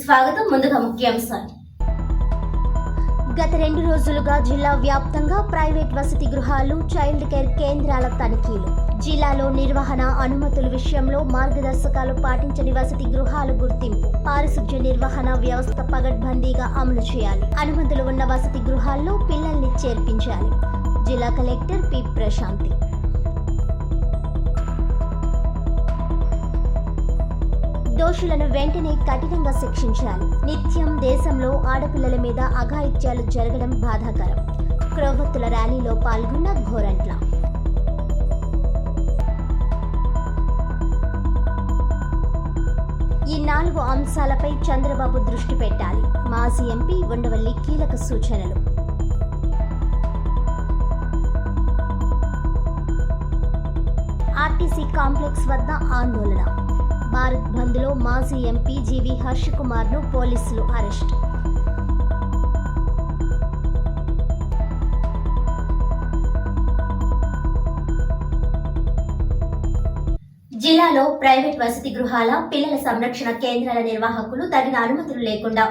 స్వాగతం. ముందుగా ముఖ్యాంశాలు. గత 2 రోజులుగా జిల్లా వ్యాప్తంగా ప్రైవేట్ వసతి గృహాలు, చైల్డ్ కేర్ కేంద్రాల తనిఖీలు. జిల్లాలో నిర్వహణ అనుమతుల విషయంలో మార్గదర్శకాలు పాటించని వసతి గృహాలు గుర్తింపు. పారిశుధ్య నిర్వహణ వ్యవస్థ పగడ్బందీగా అమలు చేయాలి. అనుమతులు ఉన్న వసతి గృహాల్లో పిల్లల్ని చేర్పించాలి. జిల్లా కలెక్టర్ పి ప్రశాంతి. దోషులను వెంటనే కఠినంగా శిక్షించాలి. నిత్యం దేశంలో ఆడపిల్లల మీద అఘాయిత్యాలు జరగడం బాధాకరం. క్రొవ్వొత్తుల ర్యాలీలో పాల్గొన్న గోరంట్ల. ఈ 4 అంశాలపై చంద్రబాబు దృష్టి పెట్టాలి. మాజీ ఎంపీ ఉండవల్లి కీలక సూచనలు. ఆర్టీసీ కాంప్లెక్స్ వద్ద ఆందోళన. భారత్ బంద్లో మాజీ ఎంపీ జీవి హర్ష కుమార్ను పోలీసులు అరెస్ట్. జిల్లాలో ప్రైవేట్ వసతి గృహాల, పిల్లల సంరక్షణ కేంద్రాల నిర్వాహకులు తగిన అనుమతులు లేకుండా,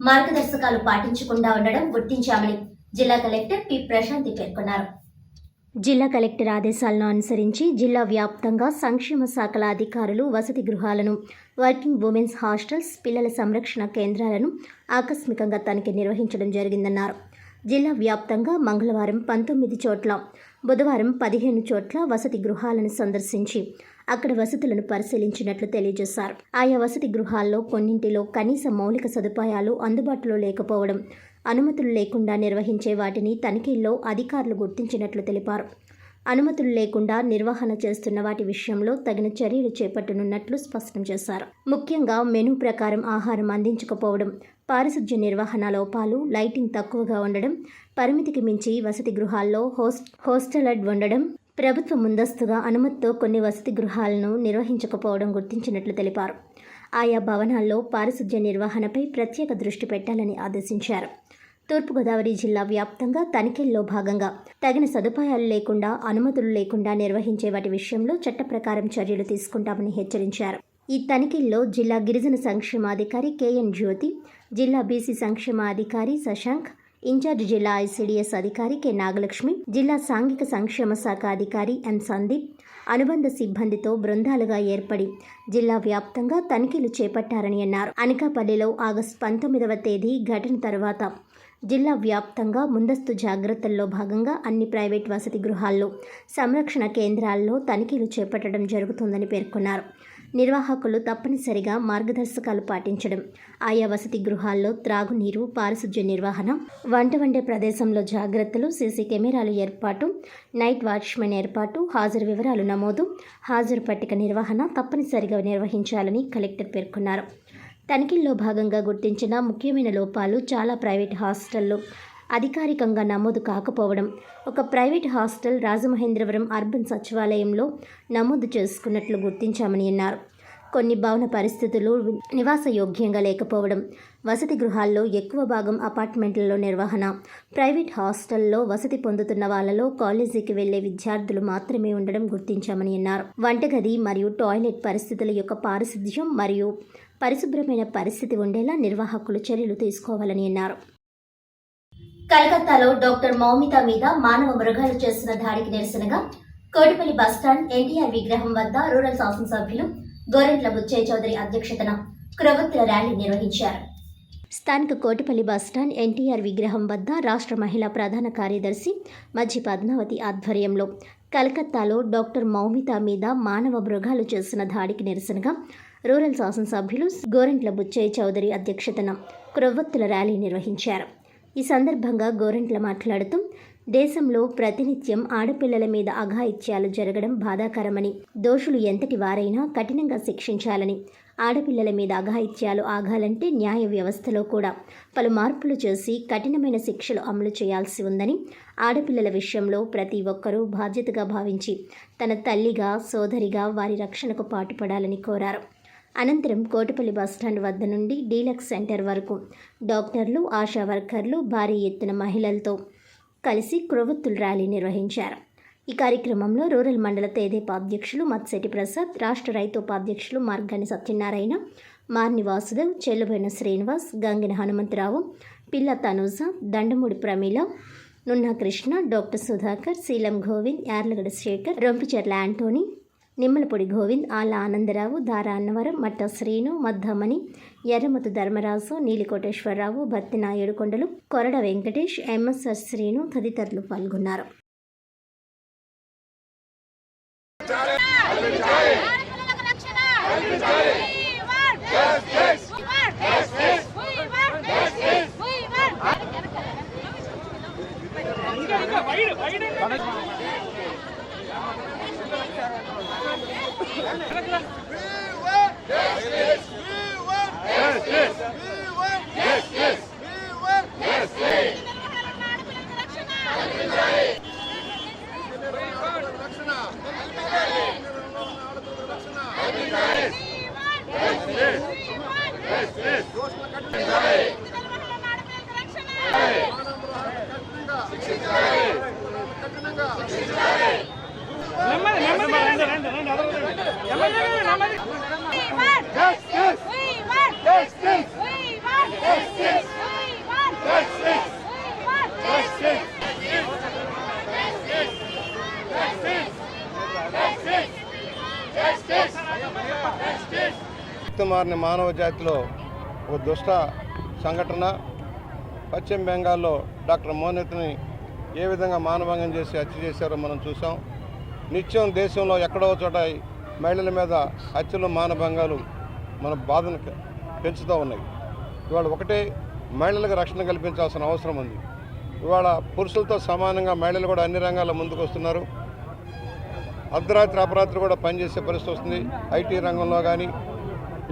మార్గదర్శకాలు పాటించకుండా ఉండడం గుర్తించామని జిల్లా కలెక్టర్ పి ప్రశాంతి పేర్కొన్నారు. జిల్లా కలెక్టర్ ఆదేశాలను అనుసరించి జిల్లా వ్యాప్తంగా సంక్షేమ శాఖల అధికారులు వసతి గృహాలను, వర్కింగ్ ఉమెన్స్ హాస్టల్స్, పిల్లల సంరక్షణ కేంద్రాలను ఆకస్మికంగా తనిఖీ నిర్వహించడం జరిగిందన్నారు. జిల్లా వ్యాప్తంగా మంగళవారం 19 చోట్ల, బుధవారం 15 చోట్ల వసతి గృహాలను సందర్శించి అక్కడ వసతులను పరిశీలించినట్లు తెలియజేశారు. ఆయా వసతి గృహాల్లో కొన్నింటిలో కనీస మౌలిక సదుపాయాలు అందుబాటులో లేకపోవడం, అనుమతులు లేకుండా నిర్వహించే వాటిని తనిఖీల్లో అధికారులు గుర్తించినట్లు తెలిపారు. అనుమతులు లేకుండా నిర్వహణ చేస్తున్న వాటి విషయంలో తగిన చర్యలు చేపట్టనున్నట్లు స్పష్టం చేశారు. ముఖ్యంగా మెనూ ప్రకారం ఆహారం అందించకపోవడం, పారిశుధ్య నిర్వహణ లోపాలు, లైటింగ్ తక్కువగా ఉండడం, పరిమితికి మించి వసతి గృహాల్లో హాస్టల్ ఉండడం, ప్రభుత్వం ముందస్తుగా అనుమతితో కొన్ని వసతి గృహాలను నిర్వహించకపోవడం గుర్తించినట్లు తెలిపారు. ఆయా భవనాల్లో పారిశుధ్య నిర్వహణపై ప్రత్యేక దృష్టి పెట్టాలని ఆదేశించారు. తూర్పుగోదావరి జిల్లా వ్యాప్తంగా తనిఖీల్లో భాగంగా తగిన సదుపాయాలు లేకుండా, అనుమతులు లేకుండా నిర్వహించే వాటి విషయంలో చట్ట ప్రకారం చర్యలు తీసుకుంటామని హెచ్చరించారు. ఈ తనిఖీల్లో జిల్లా గిరిజన సంక్షేమాధికారి కెఎన్ జ్యోతి, జిల్లా బీసీ సంక్షేమాధికారి శశాంక్, ఇన్ఛార్జ్ జిల్లా ఐసీడీఎస్ అధికారి కె నాగలక్ష్మి, జిల్లా సాంఘిక సంక్షేమ శాఖ అధికారి ఎం సందీప్ అనుబంధ సిబ్బందితో బృందాలుగా ఏర్పడి జిల్లా వ్యాప్తంగా తనిఖీలు చేపట్టారని అన్నారు. అనకాపల్లిలో ఆగస్టు 19వ తేదీ ఘటన తర్వాత జిల్లా వ్యాప్తంగా ముందస్తు జాగ్రత్తల్లో భాగంగా అన్ని ప్రైవేట్ వసతి గృహాల్లో, సంరక్షణ కేంద్రాల్లో తనిఖీలు చేపట్టడం జరుగుతుందని పేర్కొన్నారు. నిర్వాహకులు తప్పనిసరిగా మార్గదర్శకాలు పాటించడం, ఆయా వసతి గృహాల్లో త్రాగునీరు, పారిశుధ్య నిర్వహణ, వంట వండే ప్రదేశంలో జాగ్రత్తలు, సీసీ కెమెరాలు ఏర్పాటు, నైట్ వాచ్మెన్ ఏర్పాటు, హాజరు వివరాలు నమోదు, హాజరు పట్టిక నిర్వహణ తప్పనిసరిగా నిర్వహించాలని కలెక్టర్ పేర్కొన్నారు. తనిఖీల్లో భాగంగా గుర్తించిన ముఖ్యమైన లోపాలు చాలా ప్రైవేట్ హాస్టల్లో అధికారికంగా నమోదు కాకపోవడం, ఒక ప్రైవేట్ హాస్టల్ రాజమహేంద్రవరం అర్బన్ సచివాలయంలో నమోదు చేసుకున్నట్లు గుర్తించామని అన్నారు. కొన్ని భవన పరిస్థితులు నివాసయోగ్యంగా లేకపోవడం, వసతి గృహాల్లో ఎక్కువ భాగం అపార్ట్మెంట్లలో నిర్వహణ, ప్రైవేట్ హాస్టల్లో వసతి పొందుతున్న వాళ్లలో కాలేజీకి వెళ్లే విద్యార్థులు మాత్రమే ఉండడం గుర్తించామని అన్నారు. వంటగది మరియు టాయిలెట్ పరిస్థితుల యొక్క పారిశుధ్యం మరియు పరిశుభ్రమైన పరిస్థితి ఉండేలా నిర్వాహకులు చర్యలు తీసుకోవాలని అన్నారు. కలకత్తాలో డాక్టర్ మౌమిత మీద మానవ మృగాలు చేస్తున్న దాడికి నిరసనగా కోటిపల్లి బస్టాండ్ ఎన్టీఆర్ విగ్రహం వద్ద రూరల్ శాసనసభ్యులు గోరంట్ల బుచ్చయ్య చౌదరి అధ్యక్షతన క్రొవ్వొత్తుల ర్యాలీ నిర్వహించారు. స్థానిక కోటిపల్లి బస్టాండ్ ఎన్టీఆర్ విగ్రహం వద్ద రాష్ట్ర మహిళా ప్రధాన కార్యదర్శి మజ్జి పద్మావతి ఆధ్వర్యంలో కలకత్తాలో డాక్టర్ మౌమిత మీద మానవ మృగాలు చేస్తున్న దాడికి నిరసనగా రూరల్ శాసనసభ్యులు గోరంట్ల బుచ్చయ్య చౌదరి అధ్యక్షతన క్రొవ్వొత్తుల ర్యాలీ నిర్వహించారు. ఈ సందర్భంగా గోరంట్ల మాట్లాడుతూ, దేశంలో ప్రతినిత్యం ఆడపిల్లల మీద అఘాయిత్యాలు జరగడం బాధాకరమని, దోషులు ఎంతటి వారైనా కఠినంగా శిక్షించాలని, ఆడపిల్లల మీద అఘాయిత్యాలు ఆగాలంటే న్యాయ వ్యవస్థలో కూడా పలు మార్పులు చేసి కఠినమైన శిక్షలు అమలు చేయాల్సి ఉందని, ఆడపిల్లల విషయంలో ప్రతి ఒక్కరూ బాధ్యతగా భావించి తన తల్లిగా, సోదరిగా వారి రక్షణకు పాటుపడాలని కోరారు. అనంతరం కోటిపల్లి బస్టాండ్ వద్ద నుండి డీలక్స్ సెంటర్ వరకు డాక్టర్లు, ఆశా వర్కర్లు భారీ ఎత్తున మహిళలతో కలిసి క్రొవ్వొత్తుల ర్యాలీ నిర్వహించారు. ఈ కార్యక్రమంలో రూరల్ మండల తేదేపా అధ్యక్షులు మత్సెటి ప్రసాద్, రాష్ట్ర రైతోపాధ్యక్షులు మార్గాని సత్యనారాయణ, మార్ని వాసుదేవ్, చెల్లుబోయిన శ్రీనివాస్, గంగిన హనుమంతరావు, పిల్ల తనూజ, దండమూడి ప్రమీల, నున్నా కృష్ణ, డాక్టర్ సుధాకర్, శీలం గోవింద్, యార్లగడ్డ శేఖర్, రొంపిచెర్ల యాంటోనీ, నిమ్మలపొడి గోవింద్, ఆళ్ళ ఆనందరావు, దారా అన్నవరం, మట్ట శ్రీను, మద్దమణి, ఎర్రమతు ధర్మరాజు, నీలికోటేశ్వరరావు, బత్తిన ఏడుకొండలు, కొరడ వెంకటేష్, ఎంఎస్ఆర్ శ్రీను తదితరులు పాల్గొన్నారు. మారిన మానవ జాతిలో ఒక దుష్ట సంఘటన. పశ్చిమ బెంగాల్లో డాక్టర్ మోనిత్ని ఏ విధంగా మానభంగం చేసి హత్య చేశారో మనం చూసాం. నిత్యం దేశంలో ఎక్కడో చోట మహిళల మీద హత్యలు, మానభంగాలు మన బాధను పెంచుతూ ఉన్నాయి. ఇవాళ ఒకటే మహిళలకు రక్షణ కల్పించాల్సిన అవసరం ఉంది. ఇవాళ పురుషులతో సమానంగా మహిళలు కూడా అన్ని రంగాల్లో ముందుకు వస్తున్నారు. అర్ధరాత్రి అపరాత్రి కూడా పనిచేసే పరిస్థితి వస్తుంది. ఐటీ రంగంలో కానీ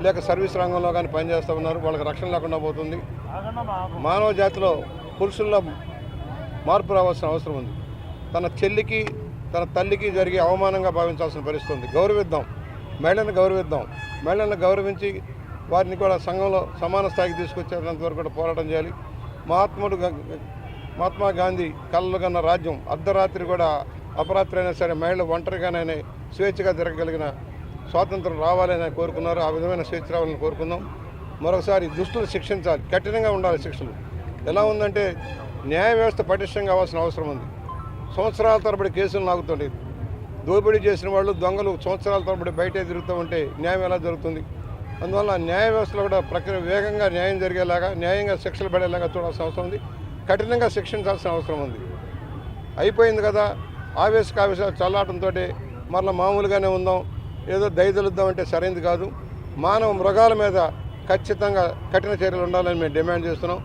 లేక సర్వీస్ రంగంలో కానీ పనిచేస్తూ ఉన్నారు. వాళ్ళకి రక్షణ లేకుండా పోతుంది. మానవ జాతిలో పురుషుల్లో మార్పు రావాల్సిన అవసరం ఉంది. తన చెల్లికి, తన తల్లికి జరిగే అవమానంగా భావించాల్సిన పరిస్థితి ఉంది. గౌరవిద్దాం, మహిళలను గౌరవిద్దాం. మహిళలను గౌరవించి వారిని కూడా సంఘంలో సమాన స్థాయికి తీసుకొచ్చేంత వరకు కూడా పోరాటం చేయాలి. మహాత్మా గాంధీ కలలు కన్న రాజ్యం, అర్ధరాత్రి కూడా అపరాత్రి అయినా సరే మహిళలు ఒంటరిగానే స్వేచ్ఛగా తిరగగలిగిన స్వాతంత్రం రావాలని కోరుకున్నారు. ఆ విధమైన స్వేచ్ఛ రావాలని కోరుకుందాం. మరొకసారి దుష్టులు శిక్షించాలి, కఠినంగా ఉండాలి శిక్షలు. ఎలా ఉందంటే న్యాయ వ్యవస్థ పటిష్టంగా కావాల్సిన అవసరం ఉంది. సంవత్సరాల తరబడి కేసులు నాగుతుంటాయి. దోపిడీ చేసిన వాళ్ళు, దొంగలు సంవత్సరాల తరబడి బయటే తిరుగుతూ ఉంటే న్యాయం ఎలా జరుగుతుంది? అందువల్ల న్యాయ వ్యవస్థలో కూడా ప్రక్రియ వేగంగా న్యాయం జరిగేలాగా, న్యాయంగా శిక్షలు పడేలాగా చూడాల్సిన అవసరం ఉంది. కఠినంగా శిక్షించాల్సిన అవసరం ఉంది. అయిపోయింది కదా, ఆవేశాలు చల్లాటంతో మరలా మామూలుగానే ఉందాం, ఏదో దయదలుద్దామంటే సరైనది కాదు. మానవ మృగాల మీద ఖచ్చితంగా కఠిన చర్యలు ఉండాలని మేము డిమాండ్ చేస్తున్నాం.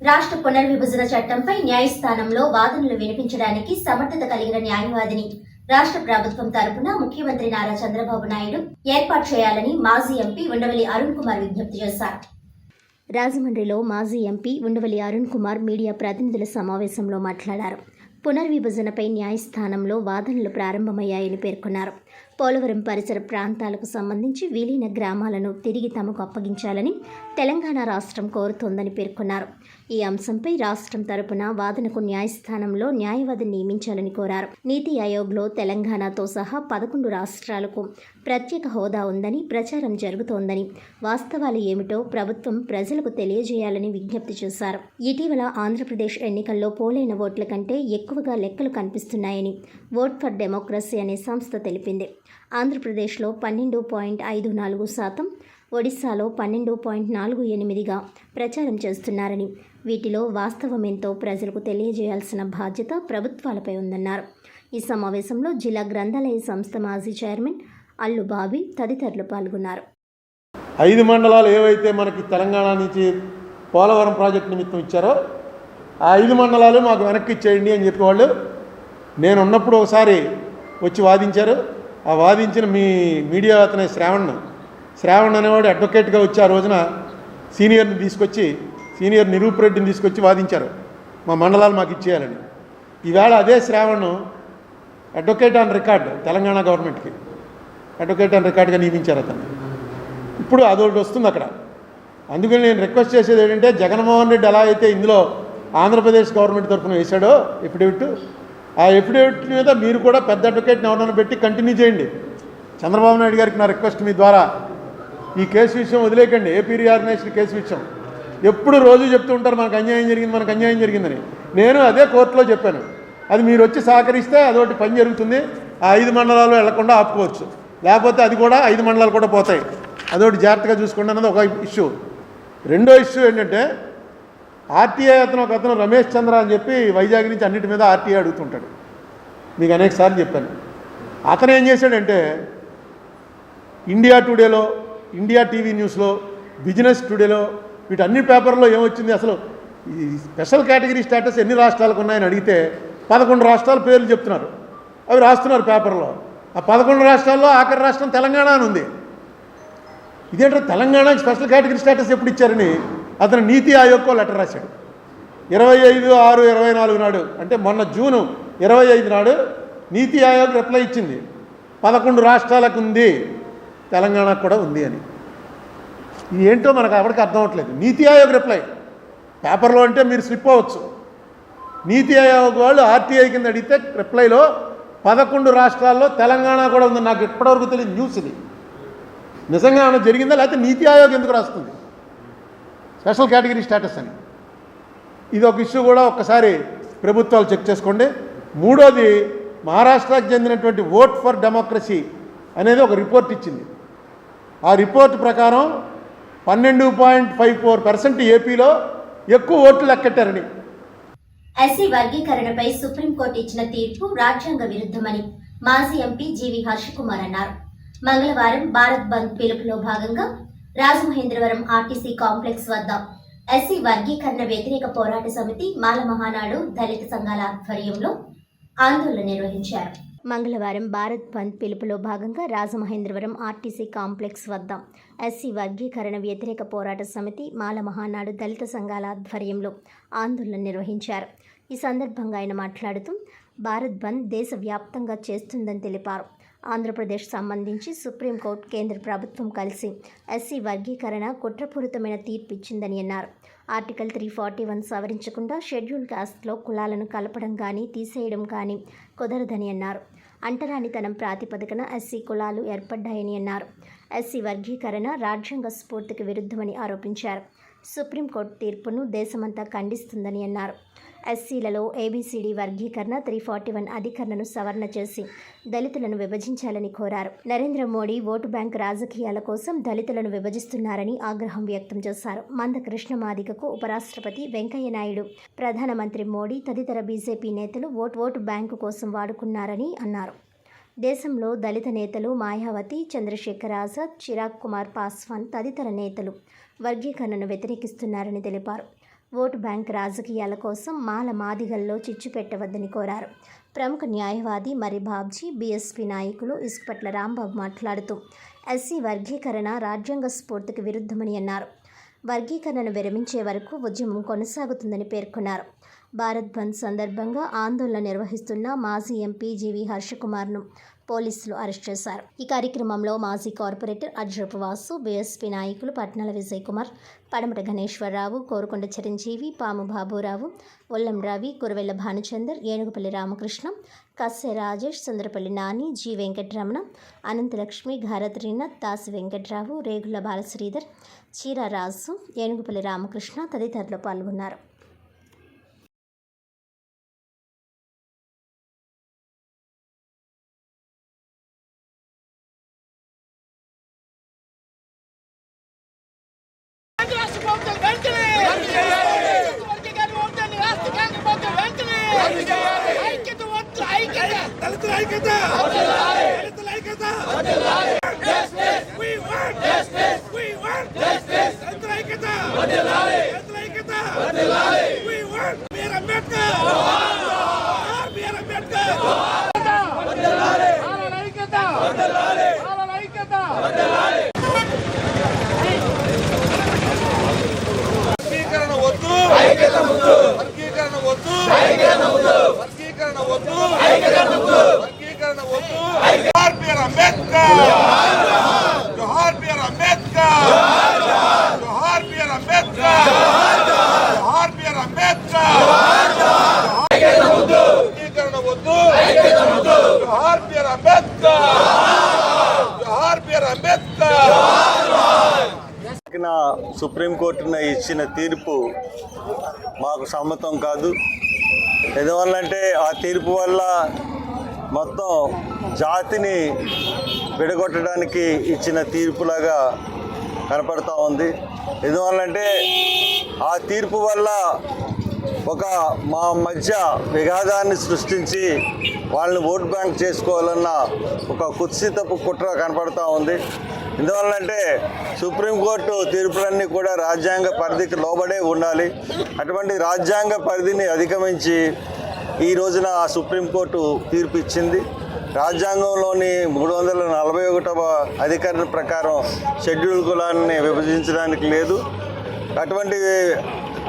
రాష్ట్ర పునర్విభజన చట్టంపై న్యాయస్థానంలో వాదనలు వినిపించడానికి సమర్థత కలిగిన న్యాయవాదిని రాష్ట్ర ప్రభుత్వం తరపున ముఖ్యమంత్రి నారా చంద్రబాబు నాయుడు ఏర్పాటు చేయాలని మాజీ ఎంపీ ఉండవల్లి అరుణ్ కుమార్ విజ్ఞప్తి చేశారు. రాజమండ్రిలో మాజీ ఎంపీ ఉండవల్లి అరుణ్ కుమార్ మీడియా ప్రతినిధుల సమావేశంలో మాట్లాడారు. పునర్విభజనపై న్యాయస్థానంలో వాదనలు ప్రారంభమయ్యాయని పేర్కొన్నారు. పోలవరం పరిసర ప్రాంతాలకు సంబంధించి విలీన గ్రామాలను తిరిగి తమకు అప్పగించాలని తెలంగాణ రాష్ట్రం కోరుతోందని పేర్కొన్నారు. ఈ అంశంపై రాష్ట్రం తరపున వాదనకు న్యాయస్థానంలో న్యాయవాదిని నియమించాలని కోరారు. నీతి ఆయోగ్లో తెలంగాణతో సహా 11 రాష్ట్రాలకు ప్రత్యేక హోదా ఉందని ప్రచారం జరుగుతోందని, వాస్తవాలు ఏమిటో ప్రభుత్వం ప్రజలకు తెలియజేయాలని విజ్ఞప్తి చేశారు. ఇటీవల ఆంధ్రప్రదేశ్ ఎన్నికల్లో పోలైన ఓట్ల కంటే ఎక్కువగా లెక్కలు కనిపిస్తున్నాయని ఓట్ ఫర్ డెమోక్రసీ అనే సంస్థ తెలిపింది. ఆంధ్రప్రదేశ్లో 12.54%, ఒడిశాలో 12.48గా ప్రచారం చేస్తున్నారని, వీటిలో వాస్తవమేంతో ప్రజలకు తెలియజేయాల్సిన బాధ్యత ప్రభుత్వాలపై ఉందన్నారు. ఈ సమావేశంలో జిల్లా గ్రంథాలయ సంస్థ మాజీ చైర్మన్ అల్లు బాబీ తదితరులు పాల్గొన్నారు. 5 మండలాలు ఏవైతే మనకి తెలంగాణ నుంచి పోలవరం ప్రాజెక్టు నిమిత్తం ఇచ్చారో ఆ 5 మండలాలు మాకు వెనక్కి ఇచ్చేయండి అని చెప్పి వాళ్ళు నేను ఉన్నప్పుడు ఒకసారి వచ్చి వాదించారు. ఆ వాదించిన మీ మీడియా అతనే శ్రావణ్ అనేవాడు అడ్వకేట్గా వచ్చి ఆ రోజున సీనియర్ నిరూప్ రెడ్డిని తీసుకొచ్చి వాదించారు మా మండలాలు మాకు ఇచ్చేయాలని. ఈవేళ అదే Shravan advocate on record Telangana గవర్నమెంట్కి అడ్వకేట్ ఆన్ రికార్డ్గా నియమించారు అతను. ఇప్పుడు అదొకటి వస్తుంది అక్కడ. అందుకని నేను రిక్వెస్ట్ చేసేది ఏంటంటే, జగన్మోహన్ రెడ్డి ఎలా అయితే ఇందులో ఆంధ్రప్రదేశ్ గవర్నమెంట్ తరఫున వేశాడో ఎఫిడవిట్, ఆ ఎఫిడవిట్ మీద మీరు కూడా పెద్ద అడ్వకేట్ని ఎవరైనా పెట్టి కంటిన్యూ చేయండి. చంద్రబాబు నాయుడు గారికి నా రిక్వెస్ట్ మీ ద్వారా ఈ కేసు విషయం వదిలేకండి. ఏపీ రీఆర్గనైజేషన్ కేసు విషయం ఎప్పుడు రోజు చెప్తూ ఉంటారు మనకు అన్యాయం జరిగింది, మనకు అన్యాయం జరిగిందని. నేను అదే కోర్టులో చెప్పాను, అది మీరు వచ్చి సహకరిస్తే అదొకటి పని జరుగుతుంది, ఆ 5 మండలాలు వెళ్లకుండా ఆపుకోవచ్చు, లేకపోతే అది కూడా 5 మండలాలు కూడా పోతాయి, అదొకటి జాగ్రత్తగా చూసుకోండి అన్నది ఒక ఇష్యూ. రెండో ఇష్యూ ఏంటంటే ఆర్టీఐ ఒక అతను రమేష్ చంద్ర అని చెప్పి వైజాగ్ నుంచి అన్నిటి మీద ఆర్టీఐ అడుగుతుంటాడు, మీకు అనేక సార్లు చెప్పాను. అతను ఏం చేశాడంటే ఇండియా టుడేలో, ఇండియా టీవీ న్యూస్లో, బిజినెస్ టుడేలో, వీటన్ని పేపర్లో ఏమొచ్చింది, అసలు ఈ స్పెషల్ కేటగిరీ స్టేటస్ ఎన్ని రాష్ట్రాలకు ఉన్నాయని అడిగితే 11 రాష్ట్రాల పేర్లు చెప్తున్నారు, అవి రాస్తున్నారు పేపర్లో. ఆ 11 రాష్ట్రాల్లో ఆఖరి రాష్ట్రం తెలంగాణ అని ఉంది. ఇదేంటో తెలంగాణకి స్పెషల్ కేటగిరీ స్టేటస్ ఎప్పుడు ఇచ్చారని అతను నీతి ఆయోగ్కో లెటర్ రాశాడు 25/6/24 నాడు, అంటే మొన్న జూను 25 నాడు నీతి ఆయోగ్ రిప్లై ఇచ్చింది 11 రాష్ట్రాలకు ఉంది, తెలంగాణకు కూడా ఉంది అని. ఇది ఏంటో మనకు ఎవరికి అర్థం అవ్వట్లేదు. నీతి ఆయోగ్ రిప్లై పేపర్లో అంటే మీరు స్లిప్ అవ్వచ్చు, నీతి ఆయోగ్ వాళ్ళు ఆర్టీఐ కింద అడిగితే రిప్లైలో 11 రాష్ట్రాల్లో తెలంగాణ కూడా ఉంది. నాకు ఇప్పటివరకు తెలియదు న్యూస్ ఇది, నిజంగా ఏమైనా జరిగిందా లేకపోతే నీతి ఆయోగ్ ఎందుకు రాస్తుంది స్పెషల్ కేటగిరీ స్టేటస్ అని. ఇది ఒక ఇష్యూ కూడా ఒక్కసారి ప్రభుత్వాలు చెక్ చేసుకోండి. మూడోది, మహారాష్ట్రకు చెందినటువంటి ఓట్ ఫర్ డెమోక్రసీ అనేది ఒక రిపోర్ట్ ఇచ్చింది. ఆ రిపోర్ట్ ప్రకారం 12.54% ఏపీలో ఎక్కువ ఓట్లు లెక్కెట్టారని. ఎస్సీ వర్గీకరణపై సుప్రీంకోర్టు ఇచ్చిన తీర్పు రాజ్యాంగ విరుద్ధమని మాజీ ఎంపీ జీవి హర్షకుమార్ అన్నారు. మంగళవారం భారత్ బంద్ పిలుపులో భాగంగా రాజమహేంద్రవరం ఆర్టీసీ కాంప్లెక్స్ వద్ద ఎస్సీ వర్గీకరణ వ్యతిరేక పోరాట సమితి మాల మహానాడు దళిత సంఘాల ఆధ్వర్యంలో ఆందోళన నిర్వహించారు. మంగళవారం భారత్ బంద్ పిలుపులో భాగంగా రాజమహేంద్రవరం ఆర్టీసీ కాంప్లెక్స్ వద్ద ఎస్సీ వర్గీకరణ వ్యతిరేక పోరాట సమితి మాల మహానాడు దళిత సంఘాల ఆధ్వర్యంలో ఆందోళన నిర్వహించారు. ఈ సందర్భంగా ఆయన మాట్లాడుతూ భారత్ బంద్ దేశవ్యాప్తంగా చేస్తుందని తెలిపారు. ఆంధ్రప్రదేశ్ సంబంధించి సుప్రీంకోర్టు కేంద్ర ప్రభుత్వం కలిసి ఎస్సీ వర్గీకరణ కుట్రపూరితమైన తీర్పు ఇచ్చిందని అన్నారు. ఆర్టికల్ 341 సవరించకుండా షెడ్యూల్ కాస్ట్లో కులాలను కలపడం కానీ తీసేయడం కానీ కుదరదని అన్నారు. అంటరానితనం ప్రాతిపదికన ఎస్సీ కులాలు ఏర్పడ్డాయని అన్నారు. ఎస్సీ వర్గీకరణ రాజ్యాంగ స్ఫూర్తికి విరుద్ధమని ఆరోపించారు. సుప్రీంకోర్టు తీర్పును దేశమంతా ఖండిస్తుందని అన్నారు. ఎస్సీలలో ఏబీసీడీ వర్గీకరణ 341 అధికరణను సవరణ చేసి దళితులను విభజించాలని కోరారు. నరేంద్ర మోడీ ఓటు బ్యాంక్ రాజకీయాల కోసం దళితులను విభజిస్తున్నారని ఆగ్రహం వ్యక్తం చేశారు. మందకృష్ణ మాదిగకు ఉపరాష్ట్రపతి వెంకయ్యనాయుడు, ప్రధానమంత్రి మోడీ తదితర బీజేపీ నేతలు ఓటు బ్యాంకు కోసం వాడుకున్నారని అన్నారు. దేశంలో దళిత నేతలు మాయావతి, చంద్రశేఖర్ ఆజాద్, చిరాగ్ కుమార్ పాస్వాన్ తదితర నేతలు వర్గీకరణను వ్యతిరేకిస్తున్నారని తెలిపారు. ఓటు బ్యాంక్ రాజకీయాల కోసం మాల మాదిగల్లో చిచ్చు పెట్టవద్దని కోరారు. ప్రముఖ న్యాయవాది మరి బాబ్జీ, బీఎస్పీ నాయకులు ఇసుకపట్ల రాంబాబు మాట్లాడుతూ ఎస్సీ వర్గీకరణ రాజ్యాంగ స్ఫూర్తికి విరుద్ధమని అన్నారు. వర్గీకరణను విరమించే వరకు ఉద్యమం కొనసాగుతుందని పేర్కొన్నారు. భారత్ బంద్ సందర్భంగా ఆందోళన నిర్వహిస్తున్న మాజీ ఎంపీ జీవి హర్షకుమార్ను పోలీసులు అరెస్ట్ చేశారు. ఈ కార్యక్రమంలో మాజీ కార్పొరేటర్ అజ్రపు వాసు, బీఎస్పీ నాయకులు పట్నాల విజయ్ కుమార్, పడమట గణేశ్వరరావు, కోరుకొండ చిరంజీవి, పాము బాబురావు, ఒల్లం రవి, కురవెల్ల భానుచందర్, ఏనుగుపల్లి రామకృష్ణ, కస్సె రాజేష్, సుందరపల్లి నాని, జి వెంకటరమణ, అనంతలక్ష్మి, భారత్ రీనాథ్, దాసి వెంకట్రావు, రేగుల బాలశ్రీధర్, చీరారాజు, ఏనుగుపల్లి రామకృష్ణ తదితరులు పాల్గొన్నారు. Ambedkar! సుప్రీంకోర్టున ఇచ్చిన తీర్పు మాకు సమ్మతం కాదు. ఎందువల్లంటే ఆ తీర్పు వల్ల మొత్తం జాతిని విడగొట్టడానికి ఇచ్చిన తీర్పులాగా కనపడుతూ ఉంది. ఎందువల్లంటే ఆ తీర్పు వల్ల మా మధ్య విఘాదాన్ని సృష్టించి వాళ్ళని ఓట్ బ్యాంక్ చేసుకోవాలన్న ఒక కుత్సితపు కుట్ర కనపడుతూ ఉంది. ఎందువల్లంటే సుప్రీంకోర్టు తీర్పులన్నీ కూడా రాజ్యాంగ పరిధికి లోబడే ఉండాలి. అటువంటి రాజ్యాంగ పరిధిని అధిగమించి ఈ రోజున ఆ సుప్రీంకోర్టు తీర్పు ఇచ్చింది. రాజ్యాంగంలోని 341వ అధికరణ ప్రకారం షెడ్యూల్ కులాన్ని విభజించడానికి లేదు. అటువంటి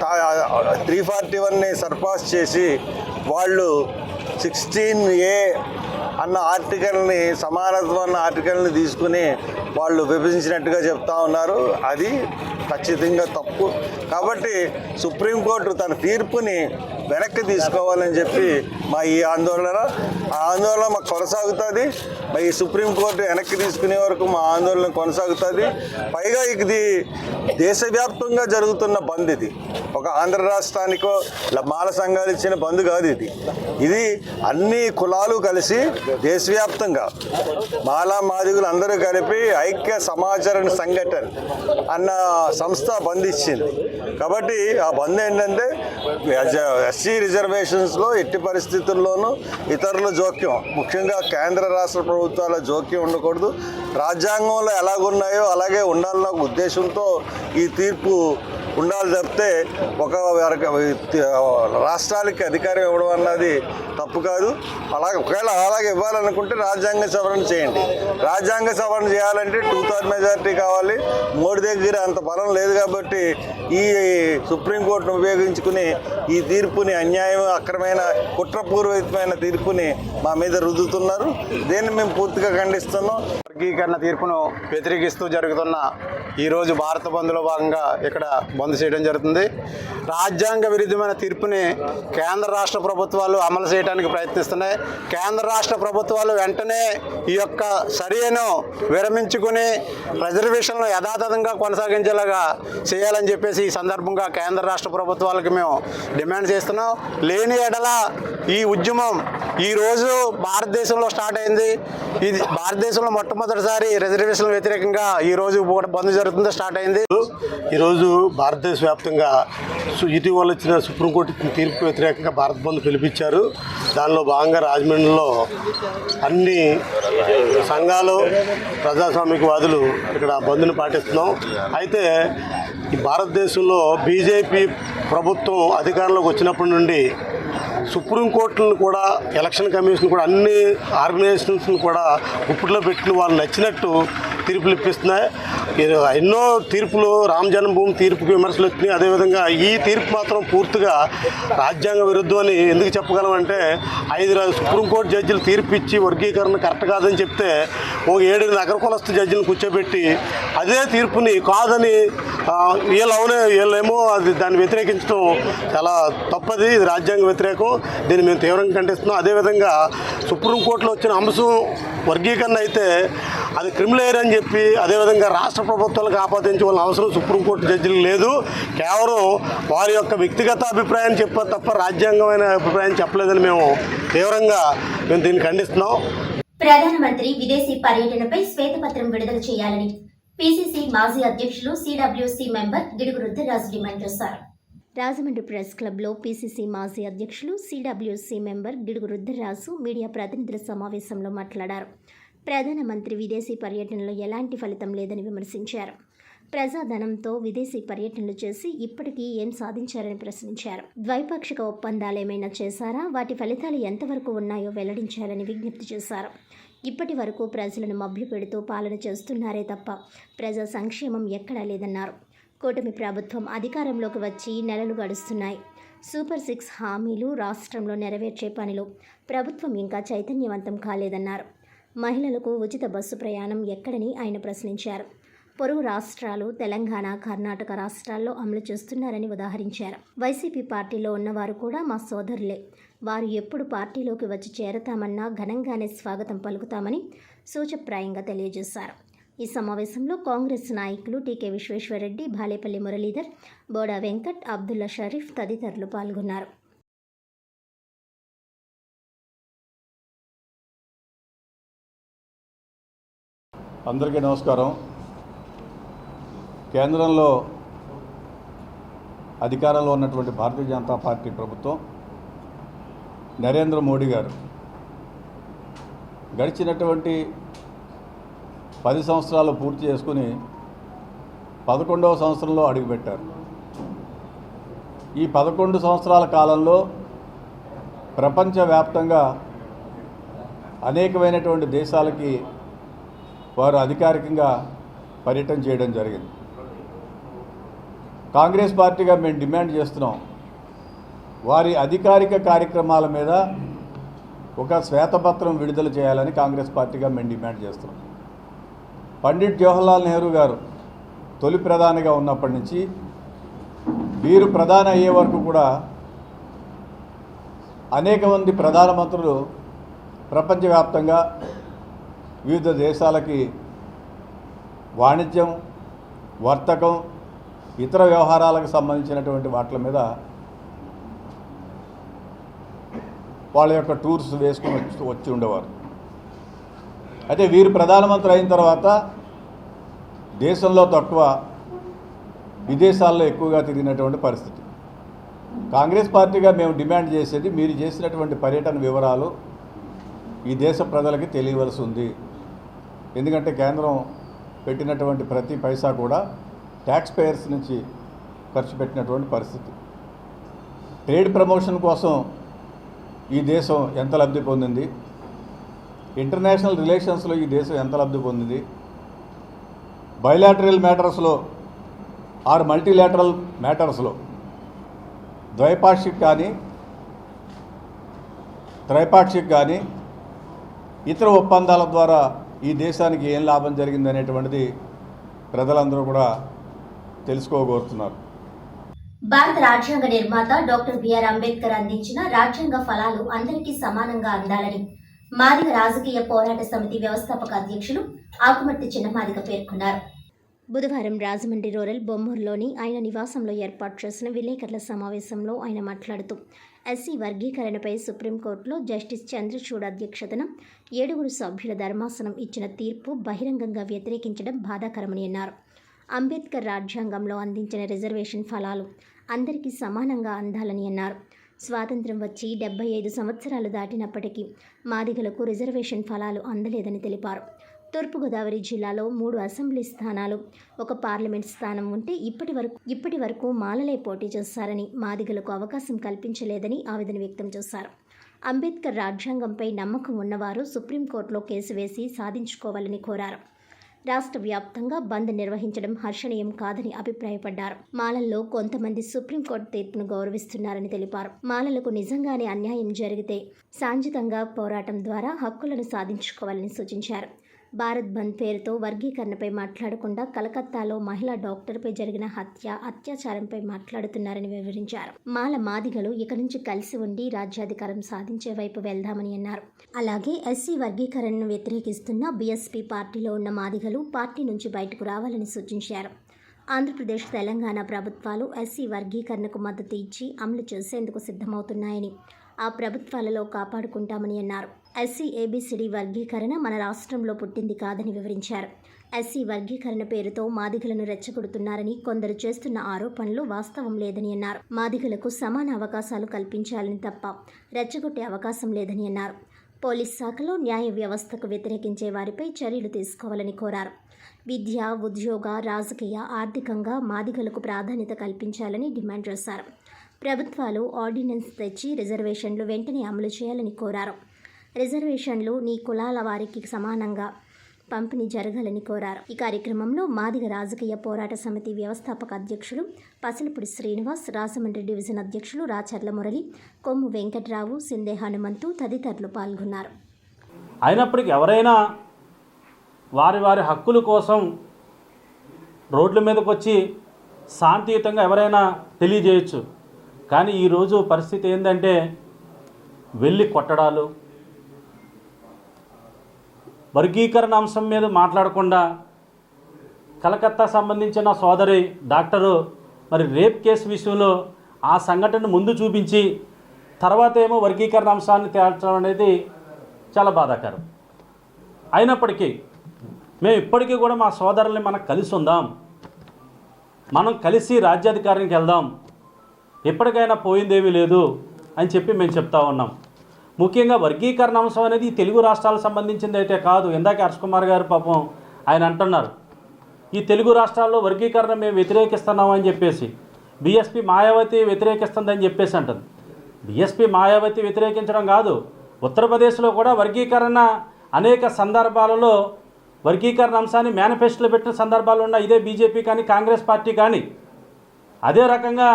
341ని సర్పాస్ చేసి వాళ్ళు 16A అన్న ఆర్టికల్ని, సమానత్వం అన్న ఆర్టికల్ని తీసుకుని వాళ్ళు విభజించినట్టుగా చెప్తా ఉన్నారు. అది ఖచ్చితంగా తప్పు. కాబట్టి సుప్రీంకోర్టు తన తీర్పుని వెనక్కి తీసుకోవాలని చెప్పి మా ఈ ఆందోళన మాకు కొనసాగుతుంది. ఈ సుప్రీంకోర్టు వెనక్కి తీసుకునే వరకు మా ఆందోళన కొనసాగుతుంది. పైగా ఇది దేశవ్యాప్తంగా జరుగుతున్న బంద్. ఇది ఒక ఆంధ్ర రాష్ట్రానికో మాల సంఘాలు ఇచ్చిన బంద్ కాదు. ఇది అన్ని కులాలు కలిసి దేశవ్యాప్తంగా మాలా మాదిగులు అందరూ కలిపి ఐక్య సమాచరణ సంఘటన అన్న సంస్థ బంద్ ఇచ్చింది. కాబట్టి ఆ బంద్ ఏంటంటే ఎస్సీ రిజర్వేషన్స్లో ఎట్టి పరిస్థితుల్లోనూ ఇతరుల జోక్యం, ముఖ్యంగా కేంద్ర రాష్ట్ర ప్రభుత్వాల జోక్యం ఉండకూడదు. రాజ్యాంగంలో ఎలాగున్నాయో అలాగే ఉండాలన్న ఉద్దేశంతో ఈ తీర్పు ఉండాలి తప్పితే ఒక రాష్ట్రాలకి అధికారం ఇవ్వడం అన్నది తప్పు కాదు. ఒకవేళ అలాగే ఇవ్వాలనుకుంటే రాజ్యాంగ సవరణ చేయండి. రాజ్యాంగ సవరణ చేయాలంటే 2/3 మెజారిటీ కావాలి. మోడీ దగ్గర అంత బలం లేదు. కాబట్టి ఈ సుప్రీంకోర్టును ఉపయోగించుకుని ఈ తీర్పుని అన్యాయం, అక్రమైన, కుట్రపూర్వకమైన తీర్పుని మా మీద రుద్దుతున్నారు. దీన్ని మేము పూర్తిగా ఖండిస్తున్నాం. వర్గీకరణ తీర్పును వ్యతిరేకిస్తూ జరుగుతున్న ఈరోజు భారత బంద్లో భాగంగా ఇక్కడ బంద్ చేయడం జరుగుతుంది. రాజ్యాంగ విరుద్ధమైన తీర్పుని కేంద్ర రాష్ట్ర ప్రభుత్వాలు అమలు చేయడానికి ప్రయత్నిస్తున్నాయి. కేంద్ర రాష్ట్ర ప్రభుత్వాలు వెంటనే ఈ యొక్క చర్యను విరమించుకుని రిజర్వేషన్లను యథాతథంగా కొనసాగించేలాగా చేయాలని చెప్పేసి ఈ సందర్భంగా కేంద్ర రాష్ట్ర ప్రభుత్వాలకు మేము డిమాండ్ చేస్తున్నాం. లేని ఎడల ఈ ఉద్యమం ఈరోజు భారతదేశంలో స్టార్ట్ అయింది. ఇది భారతదేశంలో మొట్టమొదటిసారి రిజర్వేషన్ల వ్యతిరేకంగా ఈరోజు బంద్ జరుగుతుందో స్టార్ట్ అయింది. ఈరోజు భారతదేశ వ్యాప్తంగా ఇటీవల వచ్చిన సుప్రీంకోర్టు తీర్పు వ్యతిరేకంగా భారత్ బంద్ పిలిపించారు. దానిలో భాగంగా రాజమండ్రిలో అన్ని సంఘాలు, ప్రజాస్వామికవాదులు ఇక్కడ బంద్ను పాటిస్తున్నాం. అయితే ఈ భారతదేశంలో బీజేపీ ప్రభుత్వం అధికారంలోకి వచ్చినప్పటి నుండి సుప్రీంకోర్టులను కూడా, ఎలక్షన్ కమిషన్ కూడా, అన్ని ఆర్గనైజేషన్స్ని కూడా గుప్పిట్లో పెట్టుకుని వాళ్ళు నచ్చినట్టు తీర్పులు ఇప్పిస్తున్నాయి. ఎన్నో తీర్పులు, రామ జన్మభూమి తీర్పుకి విమర్శలు వచ్చినాయి. అదేవిధంగా ఈ తీర్పు మాత్రం పూర్తిగా రాజ్యాంగ విరుద్ధం అని ఎందుకు చెప్పగలమంటే 5 సుప్రీంకోర్టు జడ్జిలు తీర్పు ఇచ్చి వర్గీకరణ కరెక్ట్ కాదని చెప్తే ఓ 7 నగర కులస్థ జడ్జిలను కూర్చోబెట్టి అదే తీర్పుని కాదని వీళ్ళేమో దాన్ని వ్యతిరేకించడం చాలా తప్పది. ఇది రాజ్యాంగ వ్యతిరేకం. దీన్ని మేము తీవ్రంగా ఖండిస్తున్నాం. అదేవిధంగా సుప్రీంకోర్టులో వచ్చిన అంశం వర్గీకరణ అయితే అది క్రిమినల్ అని చెప్పి, అదేవిధంగా రాష్ట్ర ప్రభుత్వాలకు ఆపాదించవలసిన అవసరం సుప్రీంకోర్టు జడ్జిలు లేదు. కేవలం వారి యొక్క వ్యక్తిగత అభిప్రాయాన్ని చెప్పారు తప్ప రాజ్యాంగమైన అభిప్రాయం చెప్పలేదని మేము తీవ్రంగా దీన్ని ఖండిస్తున్నాం. ప్రధానమంత్రి విదేశీ పర్యటనపై శ్వేతపత్రం విడుదల చేయాలని పిసిసి మాజీ అధ్యక్షులు CWC member Gidugu Rudraraju demand చేశారు. రాజమండ్రి ప్రెస్ క్లబ్లో పిసిసి మాజీ అధ్యక్షులు CWC member Gidugu Rudraraju media ప్రతినిధుల సమావేశంలో మాట్లాడారు. ప్రధానమంత్రి విదేశీ పర్యటనలో ఎలాంటి ఫలితం లేదని విమర్శించారు. ప్రజాధనంతో విదేశీ పర్యటనలు చేసి ఇప్పటికీ ఏం సాధించారని ప్రశ్నించారు. ద్వైపాక్షిక ఒప్పందాలేమైనా చేశారా? వాటి ఫలితాలు ఎంతవరకు ఉన్నాయో వెల్లడించాలని విజ్ఞప్తి చేశారు. ఇప్పటి వరకు ప్రజలను మభ్యపెడుతూ పాలన చేస్తున్నారే తప్ప ప్రజా సంక్షేమం ఎక్కడా లేదన్నారు. కూటమి ప్రభుత్వం అధికారంలోకి వచ్చి నెలలు గడుస్తున్నాయి. సూపర్ 6 హామీలు రాష్ట్రంలో నెరవేర్చే పనిలో ప్రభుత్వం ఇంకా చైతన్యవంతం కాలేదన్నారు. మహిళలకు ఉచిత బస్సు ప్రయాణం ఎక్కడని ఆయన ప్రశ్నించారు. పొరుగు రాష్ట్రాలు తెలంగాణ, కర్ణాటక రాష్ట్రాల్లో అమలు చేస్తున్నారని ఉదాహరించారు. వైసీపీ పార్టీలో ఉన్నవారు కూడా మా సోదరులే. వారు ఎప్పుడు పార్టీలోకి వచ్చి చేరతామన్నా ఘనంగానే స్వాగతం పలుకుతామని సూచప్రాయంగా తెలియజేశారు. ఈ సమావేశంలో కాంగ్రెస్ నాయకులు టీకే విశ్వేశ్వరరెడ్డి, భాలేపల్లి మురళీధర్, బోడా వెంకట్, అబ్దుల్లా షరీఫ్ తదితరులు పాల్గొన్నారు. అందరికీ నమస్కారం. కేంద్రంలో అధికారంలో ఉన్నటువంటి భారతీయ జనతా పార్టీ ప్రభుత్వం, నరేంద్ర మోడీ గారు గడిచినటువంటి 10 సంవత్సరాలు పూర్తి చేసుకుని 11వ సంవత్సరంలో అడుగుపెట్టారు. ఈ 11 సంవత్సరాల కాలంలో ప్రపంచవ్యాప్తంగా అనేకమైనటువంటి దేశాలకి వారు అధికారికంగా పర్యటన చేయడం జరిగింది. కాంగ్రెస్ పార్టీగా మేము డిమాండ్ చేస్తున్నాం, వారి అధికారిక కార్యక్రమాల మీద ఒక శ్వేతపత్రం విడుదల చేయాలని కాంగ్రెస్ పార్టీగా మేము డిమాండ్ చేస్తున్నాం. పండిట్ జవహర్లాల్ నెహ్రూ గారు తొలి ప్రధానిగా ఉన్నప్పటి నుంచి వీరు ప్రధాని అయ్యే వరకు కూడా అనేక మంది ప్రధానమంత్రులు ప్రపంచవ్యాప్తంగా వివిధ దేశాలకి వాణిజ్యం, వర్తకం, ఇతర వ్యవహారాలకు సంబంధించినటువంటి వాటి మీద వాళ్ళ యొక్క టూర్స్ వేసుకొని వచ్చి ఉండేవారు. అయితే వీరు ప్రధానమంత్రి అయిన తర్వాత దేశంలో తక్కువ, విదేశాల్లో ఎక్కువగా తిరిగినటువంటి పరిస్థితి. కాంగ్రెస్ పార్టీగా మేము డిమాండ్ చేసేది, మీరు చేసినటువంటి పర్యటన వివరాలు ఈ దేశ ప్రజలకి తెలియవలసి ఉంది. ఎందుకంటే కేంద్రం పెట్టినటువంటి ప్రతి పైసా కూడా ట్యాక్స్ పేయర్స్ నుంచి ఖర్చు పెట్టినటువంటి పరిస్థితి. ట్రేడ్ ప్రమోషన్ కోసం ఈ దేశం ఎంత లబ్ధి పొందింది, ఇంటర్నేషనల్ రిలేషన్స్లో ఈ దేశం ఎంత లబ్ధి పొందింది, బైలాటరల్ మ్యాటర్స్లో ఆర్ మల్టీలాటరల్ మ్యాటర్స్లో ద్వైపాక్షిక కానీ త్రైపాక్షిక కానీ ఇతర ఒప్పందాల ద్వారా ఈ దేశానికి ఏం లాభం జరిగింది అనేటువంటిది ప్రజలందరూ కూడా తెలుసుకోగోరుతున్నారు. భారత రాజ్యాంగ నిర్మాత డాక్టర్ బిఆర్ అంబేద్కర్ అందించిన రాజ్యాంగ ఫలాలు అందరికీ సమానంగా అందాలని మాదిగ రాజకీయ పోరాట సమితి వ్యవస్థాపక అధ్యక్షులు ఆకుమర్తి చిన్నమాదిగ పేర్కొన్నారు. బుధవారం రాజమండ్రి రూరల్ బొమ్మూరులోని ఆయన నివాసంలో ఏర్పాటు చేసిన విలేకరుల సమావేశంలో ఆయన మాట్లాడుతూ ఎస్సీ వర్గీకరణపై సుప్రీంకోర్టులో జస్టిస్ చంద్రచూడ్ అధ్యక్షతన 7 సభ్యుల ధర్మాసనం ఇచ్చిన తీర్పు బహిరంగంగా వ్యతిరేకించడం బాధాకరమని అన్నారు. అంబేద్కర్ రాజ్యాంగంలో అందించిన రిజర్వేషన్ ఫలాలు అందరికీ సమానంగా అందాలని అన్నారు. స్వాతంత్ర్యం వచ్చి 75 సంవత్సరాలు దాటినప్పటికీ మాదిగలకు రిజర్వేషన్ ఫలాలు అందలేదని తెలిపారు. తూర్పుగోదావరి జిల్లాలో 3 అసెంబ్లీ స్థానాలు, 1 పార్లమెంట్ స్థానం ఉంటే ఇప్పటి వరకు మాలలే పోటీ చేశారని, మాదిగలకు అవకాశం కల్పించలేదని ఆవేదన వ్యక్తం చేశారు. అంబేద్కర్ రాజ్యాంగంపై నమ్మకం ఉన్నవారు సుప్రీంకోర్టులో కేసు వేసి సాధించుకోవాలని కోరారు. రాష్ట్ర వ్యాప్తంగా బంద్ నిర్వహించడం హర్షణీయం కాదని అభిప్రాయపడ్డారు. మాలల్లో కొంతమంది సుప్రీంకోర్టు తీర్పును గౌరవిస్తున్నారని తెలిపారు. మాలలకు నిజంగానే అన్యాయం జరిగితే సాంఘికంగా పోరాటం ద్వారా హక్కులను సాధించుకోవాలని సూచించారు. భారత్ బంద్ పేరుతో వర్గీకరణపై మాట్లాడకుండా కలకత్తాలో మహిళా డాక్టర్పై జరిగిన అత్యాచారంపై మాట్లాడుతున్నారని వివరించారు. మాదిగలు ఇక నుంచి కలిసి ఉండి రాజ్యాధికారం సాధించే వైపు వెళ్దామని అన్నారు. అలాగే ఎస్సీ వర్గీకరణను వ్యతిరేకిస్తున్న బీఎస్పీ పార్టీలో ఉన్న మాదిగలు పార్టీ నుంచి బయటకు రావాలని సూచించారు. ఆంధ్రప్రదేశ్, తెలంగాణ ప్రభుత్వాలు ఎస్సీ వర్గీకరణకు మద్దతు ఇచ్చి అమలు చేసేందుకు సిద్ధమవుతున్నాయని, ఆ ప్రభుత్వాలలో కాపాడుకుంటామని అన్నారు. ఎస్సీ ఏబీసీడీ వర్గీకరణ మన రాష్ట్రంలో పుట్టింది కాదని వివరించారు. ఎస్సీ వర్గీకరణ పేరుతో మాదిగలను రెచ్చగొడుతున్నారని కొందరు చేస్తున్న ఆరోపణలు వాస్తవం లేదని అన్నారు. మాదిగలకు సమాన అవకాశాలు కల్పించాలని తప్ప రెచ్చగొట్టే అవకాశం లేదని అన్నారు. పోలీస్ శాఖలో న్యాయ వ్యవస్థకు వ్యతిరేకించే వారిపై చర్యలు తీసుకోవాలని కోరారు. విద్య, ఉద్యోగ, రాజకీయ, ఆర్థికంగా మాదిగలకు ప్రాధాన్యత కల్పించాలని డిమాండ్ చేశారు. ప్రభుత్వాలు ఆర్డినెన్స్ తెచ్చి రిజర్వేషన్లు వెంటనే అమలు చేయాలని కోరారు. రిజర్వేషన్లు నీ కులాల వారికి సమానంగా పంపిణీ జరగాలని కోరారు. ఈ కార్యక్రమంలో మాదిగ రాజకీయ పోరాట సమితి వ్యవస్థాపక అధ్యక్షులు పసలపూడి శ్రీనివాస్, రాజమండ్రి డివిజన్ అధ్యక్షులు రాచర్ల మురళి, కొమ్ము వెంకట్రావు, సిందే హనుమంతు తదితరులు పాల్గొన్నారు. అయినప్పటికీ ఎవరైనా వారి హక్కుల కోసం రోడ్ల మీదకి వచ్చి శాంతియుతంగా ఎవరైనా తెలియజేయచ్చు. కానీ ఈరోజు పరిస్థితి ఏంటంటే వెళ్ళి కొట్టడాలు, వర్గీకరణ అంశం మీద మాట్లాడకుండా కలకత్తా సంబంధించిన సోదరి డాక్టరు మరి రేప్ కేసు విషయంలో ఆ సంఘటన ముందు చూపించి తర్వాత ఏమో వర్గీకరణ అంశాన్ని తేల్చడం అనేది చాలా బాధాకరం. అయినప్పటికీ మేము ఇప్పటికీ కూడా మా సోదరుల్ని మనం కలిసి ఉందాం, మనం కలిసి రాజ్యాధికారానికి వెళ్దాం, ఎప్పటికైనా పోయిందేమీ లేదు అని చెప్పి మేము చెప్తా ఉన్నాం. ముఖ్యంగా వర్గీకరణ అంశం అనేది ఈ తెలుగు రాష్ట్రాలకు సంబంధించింది అయితే కాదు. ఇందాక హర్ష్ కుమార్ గారు పాపం ఆయన అంటున్నారు, ఈ తెలుగు రాష్ట్రాల్లో వర్గీకరణ మేము వ్యతిరేకిస్తున్నాం అని చెప్పేసి, బీఎస్పీ మాయావతి వ్యతిరేకిస్తుందని చెప్పేసి అంటుంది. బీఎస్పీ మాయావతి వ్యతిరేకించడం కాదు, ఉత్తరప్రదేశ్లో కూడా వర్గీకరణ అనేక సందర్భాలలో వర్గీకరణ అంశాన్ని మేనిఫెస్టోలో పెట్టిన సందర్భాలు ఉన్నాయి. ఇదే బీజేపీ కానీ కాంగ్రెస్ పార్టీ కానీ. అదే రకంగా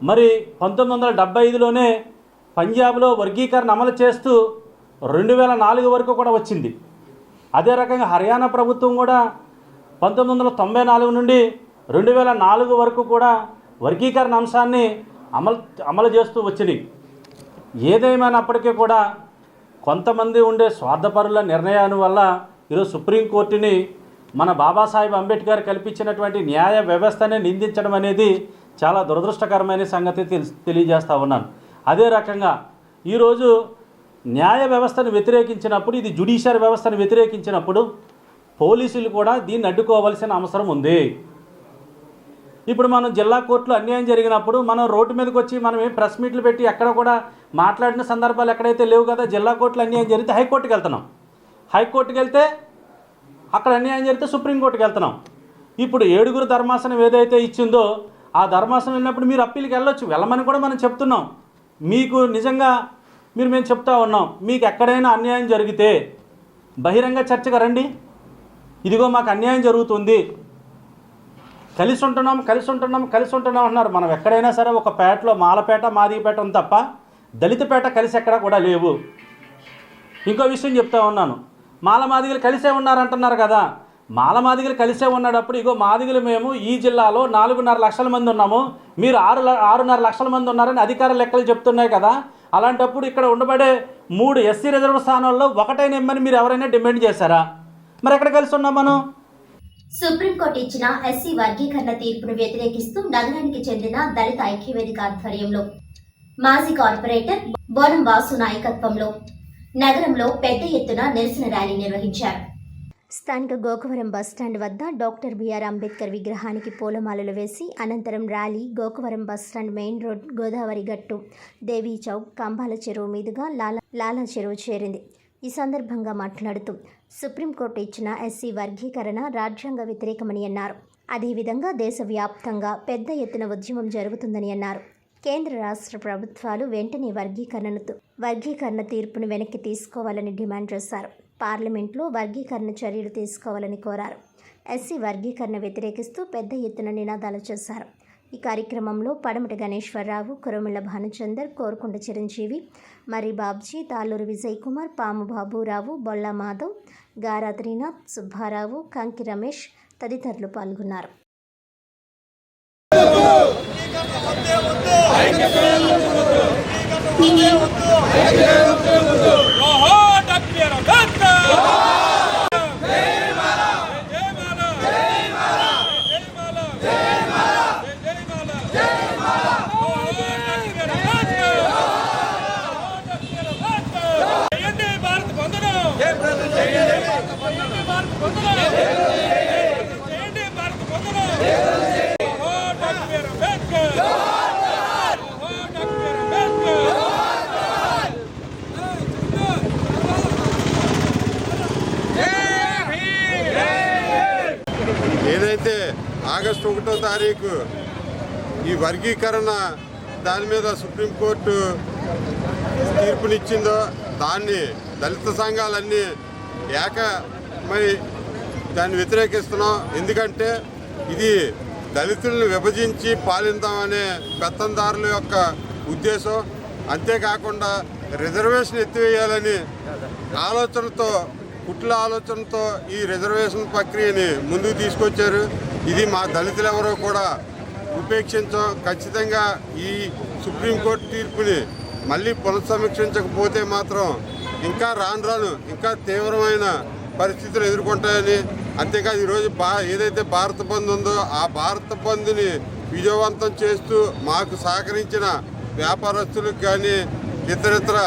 మరి 1975లోనే పంజాబ్లో వర్గీకరణ అమలు చేస్తూ 2004 వరకు కూడా వచ్చింది. అదే రకంగా హర్యానా ప్రభుత్వం కూడా 1994 నుండి 2004 వరకు కూడా వర్గీకరణ అంశాన్ని అమలు చేస్తూ వచ్చినాయి. ఏదేమైనప్పటికీ కూడా కొంతమంది ఉండే స్వార్థపరుల నిర్ణయాల వల్ల ఈరోజు సుప్రీంకోర్టుని మన బాబాసాహెబ్ అంబేద్కర్ కల్పించినటువంటి న్యాయ వ్యవస్థనే నిందించడం అనేది చాలా దురదృష్టకరమైన సంగతి తెలియజేస్తూ ఉన్నాను. అదే రకంగా ఈరోజు న్యాయ వ్యవస్థను వ్యతిరేకించినప్పుడు, ఇది జ్యుడిషియరీ వ్యవస్థను వ్యతిరేకించినప్పుడు పోలీసులు కూడా దీన్ని అడ్డుకోవాల్సిన అవసరం ఉంది. ఇప్పుడు మనం జిల్లా కోర్టులో అన్యాయం జరిగినప్పుడు మనం రోడ్డు మీదకి వచ్చి మనం ఏం ప్రెస్ మీట్లు పెట్టి ఎక్కడ కూడా మాట్లాడిన సందర్భాలు ఎక్కడైతే లేవు కదా. జిల్లా కోర్టులో అన్యాయం జరిగితే హైకోర్టుకి వెళ్తున్నాం, హైకోర్టుకి వెళ్తే అక్కడ అన్యాయం జరిగితే సుప్రీంకోర్టుకి వెళ్తున్నాం. ఇప్పుడు 7 ధర్మాసనం ఏదైతే ఇచ్చిందో ఆ ధర్మాసనం వెళ్ళినప్పుడు మీరు అప్పీల్కి వెళ్ళొచ్చు, వెళ్ళమని కూడా మనం చెప్తున్నాం. మీకు నిజంగా మేము చెప్తా ఉన్నాం, మీకు ఎక్కడైనా అన్యాయం జరిగితే బహిరంగ చర్చగా రండి, ఇదిగో మాకు అన్యాయం జరుగుతుంది, కలిసి ఉంటున్నాం అన్నారు. మనం ఎక్కడైనా సరే ఒక పేటలో మాలపేట మాదిగపేట ఉంది తప్ప దళితపేట కలిసి ఎక్కడా కూడా లేవు. ఇంకో విషయం చెప్తా ఉన్నాను, మాదిగలు కలిసే ఉన్నారంటున్నారు కదా. మాదిగలు కలిసే ఉన్నప్పుడు ఇగో మాదిగలు మేము ఈ జిల్లాలో 4.5 లక్షల మంది ఉన్నాము, మీరు 6.5 లక్షల మంది ఉన్నారని అధికార లెక్కలు చెప్తున్నాయి కదా. అలాంటప్పుడు ఇక్కడ ఉండబడే 3 ఎస్సీ రిజర్వ్ స్థానాల్లో ఒకటైన ఇమ్మని మీరు ఎవరైనా డిమాండ్ చేశారా? మరి ఎక్కడ కలిసి ఉన్నాం మనం? సుప్రీంకోర్టు ఇచ్చిన ఎస్సీ వర్గీకరణ తీర్పును వ్యతిరేకిస్తూ నగరానికి చెందిన దళిత ఐక్యవేదిక ఆధ్వర్యంలో మాజీ కార్పొరేటర్ బోనం వాసు నాయకత్వంలో నగరంలో పెద్ద ఎత్తున నిరసన ర్యాలీ నిర్వహించారు. స్థానిక గోకవరం బస్టాండ్ వద్ద డాక్టర్ బిఆర్ అంబేద్కర్ విగ్రహానికి పూలమాలలు వేసి అనంతరం rally Gokavaram bus stand main road, Godavari గట్టు, దేవీ చౌక్, కంబాల చెరువు మీదుగా లాలా చెరువు చేరింది. ఈ సందర్భంగా మాట్లాడుతూ సుప్రీంకోర్టు ఇచ్చిన ఎస్సీ వర్గీకరణ రాజ్యాంగ వ్యతిరేకమని అన్నారు. అదేవిధంగా దేశవ్యాప్తంగా పెద్ద ఎత్తున ఉద్యమం జరుగుతుందని అన్నారు. కేంద్ర రాష్ట్ర ప్రభుత్వాలు వెంటనే వర్గీకరణ తీర్పును వెనక్కి తీసుకోవాలని డిమాండ్ చేశారు. పార్లమెంట్లో వర్గీకరణ చర్యలు తీసుకోవాలని కోరారు. ఎస్సీ వర్గీకరణ వ్యతిరేకిస్తూ పెద్ద ఎత్తున నినాదాలు చేశారు. ఈ కార్యక్రమంలో పడమటి గణేశ్వరరావు, కురమిళ్ల భానుచందర్, కోరుకొండ చిరంజీవి, మరి బాబ్జీ, తాళ్ళూరు విజయ్ కుమార్, పాము బాబురావు, బొల్లా మాధవ్, గారా త్రినాథ్, సుబ్బారావు, కంకి రమేష్ తదితరులు పాల్గొన్నారు. ఏదైతే ఆగస్టు 1వ తారీఖు ఈ వర్గీకరణ దాని మీద సుప్రీంకోర్టు తీర్పునిచ్చిందో దాన్ని దళిత సంఘాలన్నీ ఏకమై దాన్ని వ్యతిరేకిస్తున్నాం. ఎందుకంటే ఇది దళితులను విభజించి పాలిద్దామనే పెత్తందారుల యొక్క ఉద్దేశం. అంతేకాకుండా రిజర్వేషన్ ఎత్తివేయాలని ఆలోచనతో, కుట్ల ఆలోచనతో ఈ రిజర్వేషన్ ప్రక్రియని ముందుకు తీసుకొచ్చారు. ఇది మా దళితులు ఎవరో కూడా ఉపేక్షించాం. ఖచ్చితంగా ఈ సుప్రీంకోర్టు తీర్పుని మళ్ళీ పునఃసమీక్షించకపోతే మాత్రం ఇంకా రాను ఇంకా తీవ్రమైన పరిస్థితులు ఎదుర్కొంటాయని అంతేకాదు ఈరోజు ఏదైతే భారత బంద్ ఉందో ఆ భారత బంద్ని విజయవంతం చేస్తూ మాకు సహకరించిన వ్యాపారస్తులకు కానీ ఇతరితర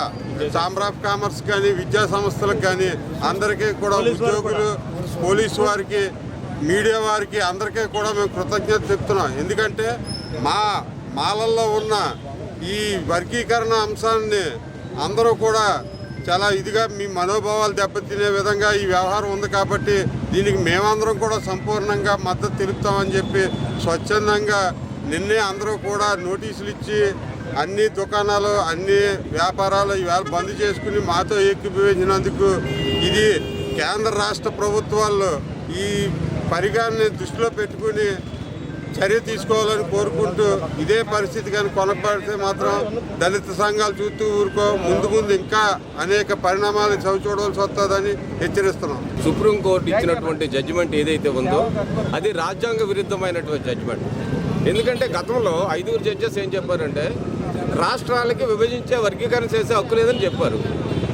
ఛాంబర్ ఆఫ్ కామర్స్ కానీ విద్యా సంస్థలకు కానీ అందరికీ కూడా ఉద్యోగులు, పోలీసు వారికి, మీడియా వారికి అందరికీ కూడా మేము కృతజ్ఞత చెప్తున్నాం. ఎందుకంటే మాలల్లో ఉన్న ఈ వర్గీకరణ అంశాన్ని అందరూ కూడా చాలా ఇదిగా మీ మనోభావాలు దెబ్బతినే విధంగా ఈ వ్యవహారం ఉంది కాబట్టి దీనికి మేమందరం కూడా సంపూర్ణంగా మద్దతు తెలుపుతామని చెప్పి స్వచ్ఛందంగా నిన్నే అందరూ కూడా నోటీసులు ఇచ్చి అన్ని దుకాణాలు, అన్ని వ్యాపారాలు ఇవాళ బంద్ చేసుకుని మాతో ఏకీభవించినందుకు ఇది కేంద్ర రాష్ట్ర ప్రభుత్వాలు ఈ పరిగాన్ని దృష్టిలో పెట్టుకుని చర్య తీసుకోవాలని కోరుకుంటూ, ఇదే పరిస్థితి కానీ కొనసాగితే మాత్రం దళిత సంఘాలు చూస్తూ ఊరుకో, ముందు ఇంకా అనేక పరిణామాలు చవి చూడవలసి వస్తుందని హెచ్చరిస్తున్నాం. సుప్రీంకోర్టు ఇచ్చినటువంటి జడ్జిమెంట్ ఏదైతే ఉందో అది రాజ్యాంగ విరుద్ధమైనటువంటి జడ్జిమెంట్. ఎందుకంటే గతంలో 5 జడ్జెస్ ఏం చెప్పారంటే రాష్ట్రాలకి విభజించే వర్గీకరణ చేసే హక్కు లేదని చెప్పారు.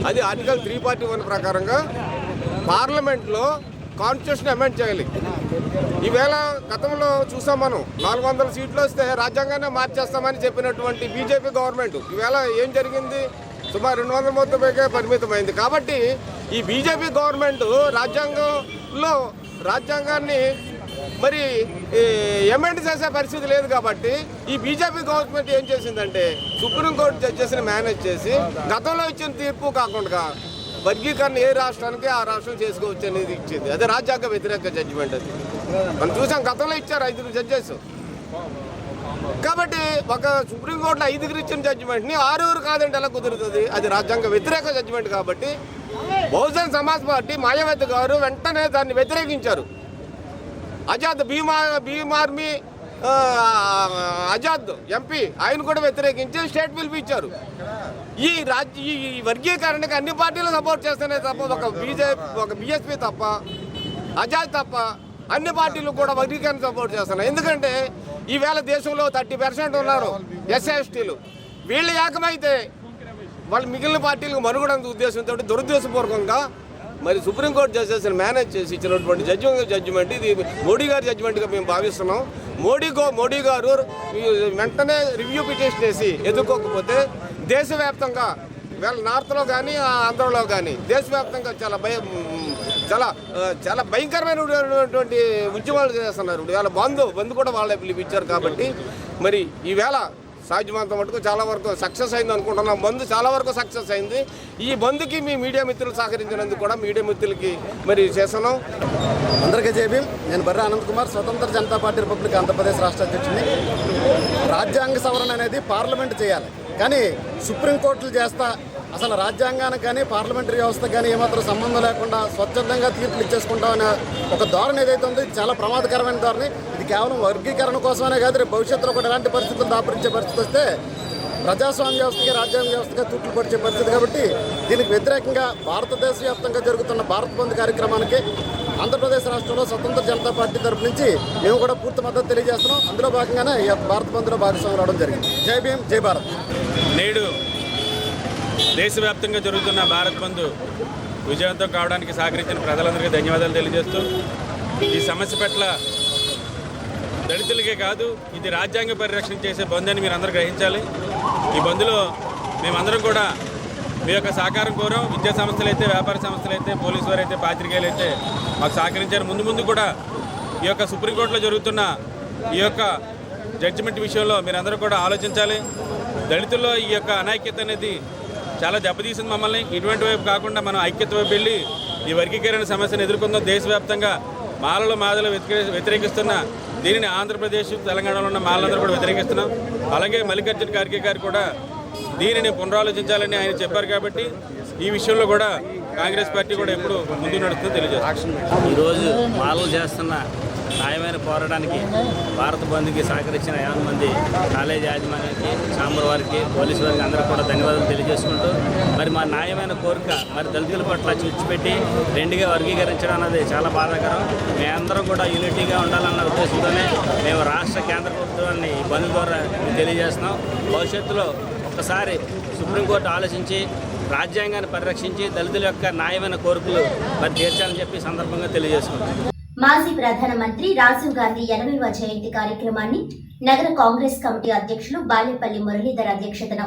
అది ఆర్టికల్ 341 ప్రకారంగా పార్లమెంట్లో కాన్స్టిట్యూషన్ అమెండ్ చేయాలి. ఈవేళ గతంలో చూసాం మనం 400 సీట్లు వస్తే రాజ్యాంగాన్ని మార్చేస్తామని చెప్పినటువంటి బీజేపీ గవర్నమెంట్ ఈవేళ ఏం జరిగింది? సుమారు 230 పరిమితమైంది. కాబట్టి ఈ బీజేపీ గవర్నమెంట్ రాజ్యాంగాన్ని మరి అమెండ్ చేసే పరిస్థితి లేదు. కాబట్టి ఈ బీజేపీ గవర్నమెంట్ ఏం చేసిందంటే సుప్రీంకోర్టు జడ్జెస్ని మేనేజ్ చేసి గతంలో ఇచ్చిన తీర్పు కాకుండా వర్గీకరణ ఏ రాష్ట్రానికి ఆ రాష్ట్రం చేసుకోవచ్చు అనేది ఇచ్చింది. అదే రాజ్యాంగ వ్యతిరేక జడ్జిమెంట్. అది మనం చూసాం, గతంలో ఇచ్చారు 5 జడ్జెస్. కాబట్టి ఒక సుప్రీంకోర్టులో 5 ఇచ్చిన జడ్జిమెంట్ని 6 కాదంటే ఎలా కుదురుతుంది? అది రాజ్యాంగ వ్యతిరేక జడ్జిమెంట్. కాబట్టి బహుజన్ సమాజ్ పార్టీ మాయావతి గారు వెంటనే దాన్ని వ్యతిరేకించారు. ఆజాద్ భీమార్మీ ఆజాద్ ఎంపీ ఆయన కూడా వ్యతిరేకించి స్టేట్ పిలుపు ఇచ్చారు. ఈ వర్గీకరణకి అన్ని పార్టీలు సపోర్ట్ చేస్తేనే తప్ప ఒక బీఎస్పీ తప్ప, ఆజాద్ తప్ప అన్ని పార్టీలు కూడా వర్గీకరణ సపోర్ట్ చేస్తున్నాయి. ఎందుకంటే ఈవేళ దేశంలో 30% ఉన్నారు ఎస్సీ/ఎస్టీలు. వీళ్ళు ఏకమైతే వాళ్ళు మిగిలిన పార్టీలకు మనుగడంత ఉద్దేశంతో దురుద్దేశపూర్వకంగా మరి సుప్రీంకోర్టు జడ్జెస్ని మేనేజ్ చేసి ఇచ్చినటువంటి జడ్జిమెంట్ ఇది మోడీ గారి జడ్జిమెంట్గా మేము భావిస్తున్నాం. మోడీ గారు వెంటనే రివ్యూ పిటిషన్ వేసి ఎదుర్కోకపోతే దేశవ్యాప్తంగా వీళ్ళ నార్త్లో కానీ ఆంధ్రలో కానీ దేశవ్యాప్తంగా చాలా భయంకరమైనటువంటి ఉద్యమాలు చేస్తున్నారు. ఇవాళ బంద్ కూడా వాళ్ళే పిలిపించారు. కాబట్టి మరి ఈవేళ సాధ్యమంత మటుకు చాలా వరకు సక్సెస్ అయింది అనుకుంటున్నాం. బంద్ చాలా వరకు సక్సెస్ అయింది. ఈ బంద్కి మీ మీడియా మిత్రులు సహకరించినందుకు కూడా మీడియా మిత్రులకి మరి చేస్తున్నాం. అందరికీ జై భీమ్. నేను బర్రా అనంత్ కుమార్, స్వతంత్ర జనతా పార్టీ రిపబ్లిక్ ఆంధ్రప్రదేశ్ రాష్ట్ర అధ్యక్షుడిని. రాజ్యాంగ సవరణ అనేది పార్లమెంట్ చేయాలి, కానీ సుప్రీంకోర్టులు చేస్తా అసలు రాజ్యాంగానికి కానీ పార్లమెంటరీ వ్యవస్థకు కానీ ఏమాత్రం సంబంధం లేకుండా స్వచ్ఛందంగా తీర్పులు ఇచ్చేసుకుంటామనే ఒక ధోరణి ఏదైతే ఉందో ఇది చాలా ప్రమాదకరమైన ధోరణి. ఇది కేవలం వర్గీకరణ కోసమనే కాదు, రేపు భవిష్యత్తులో కూడా ఎలాంటి పరిస్థితులు దాపురించే పరిస్థితి వస్తే ప్రజాస్వామ్య వ్యవస్థకి రాజ్యాంగ వ్యవస్థగా తూట్లు పడిచే పరిస్థితి. కాబట్టి దీనికి వ్యతిరేకంగా భారతదేశ వ్యాప్తంగా జరుగుతున్న భారత్ బంద్ కార్యక్రమానికి ఆంధ్రప్రదేశ్ రాష్ట్రంలో స్వతంత్ర జనతా పార్టీ తరపు నుంచి మేము కూడా పూర్తి మద్దతు తెలియజేస్తున్నాం. అందులో భాగంగానే ఈ భారత్ బంద్లో భాగస్వామ్యం రావడం జరిగింది. జై భీమ్, జై భారత్. నేడు దేశవ్యాప్తంగా జరుగుతున్న భారత్ బంద్ విజయవంతం కావడానికి సహకరించిన ప్రజలందరికీ ధన్యవాదాలు తెలియజేస్తూ, ఈ సమస్య పట్ల దళితులకే కాదు ఇది రాజ్యాంగ పరిరక్షణ చేసే బంద్ అని మీరు అందరూ గ్రహించాలి. ఈ బంద్లో మేమందరం కూడా మీ యొక్క సహకారం కోరాం. విద్యా సంస్థలు అయితే, వ్యాపార సంస్థలు అయితే, పోలీసు వారు అయితే, పాత్రికేయులు అయితే మాకు సహకరించారు. ముందు కూడా ఈ యొక్క సుప్రీంకోర్టులో జరుగుతున్న ఈ యొక్క జడ్జిమెంట్ విషయంలో మీరందరూ కూడా ఆలోచించాలి. దళితుల్లో ఈ యొక్క అనైక్యత అనేది చాలా దెబ్బతీసింది మమ్మల్ని. ఇటువంటి వైపు కాకుండా మనం ఐక్యత వైపు వెళ్ళి ఈ వర్గీకరణ సమస్యను ఎదుర్కొందాం. దేశవ్యాప్తంగా మాలలు వ్యతిరేకిస్తున్న దీనిని ఆంధ్రప్రదేశ్, తెలంగాణలో ఉన్న మాలందరూ కూడా వ్యతిరేకిస్తున్నాం. అలాగే మల్లికార్జున ఖార్గే గారు కూడా దీనిని పునరాలోచించాలని ఆయన చెప్పారు. కాబట్టి ఈ విషయంలో కూడా కాంగ్రెస్ పార్టీ కూడా ఎప్పుడు ముందు నడుస్తుందో తెలియజేస్తుంది. ఈరోజు మాలలు చేస్తున్న న్యాయమైన పోరాటానికి భారత బంద్కి సహకరించిన 50 మంది కాలేజీ యాజమాన్యానికి, ఛాంబర్ వారికి, పోలీసు వారికి అందరూ కూడా ధన్యవాదాలు తెలియజేసుకుంటూ, మరి మా న్యాయమైన కోరిక మరి దళితుల పట్ల చిచ్చుపెట్టి 2గా వర్గీకరించడం అన్నది చాలా బాధాకరం. మేమందరం కూడా యూనిటీగా ఉండాలన్న ఉద్దేశంతోనే మేము రాష్ట్ర కేంద్ర ప్రభుత్వాన్ని ఈ బంద్ ద్వారా తెలియజేస్తున్నాం. భవిష్యత్తులో ఒక్కసారి సుప్రీంకోర్టు ఆలోచించి రాజ్యాంగాన్ని పరిరక్షించి దళితుల యొక్క న్యాయమైన కోరికలు మరి తీర్చాలని చెప్పి సందర్భంగా తెలియజేసుకుంటాం. మాజీ ప్రధానమంత్రి రాజీవ్ గాంధీ 80వ జయంతి కార్యక్రమాన్ని నగర కాంగ్రెస్ కమిటీ అధ్యక్షులు బాలేపల్లి మురళీధర్ అధ్యక్షతన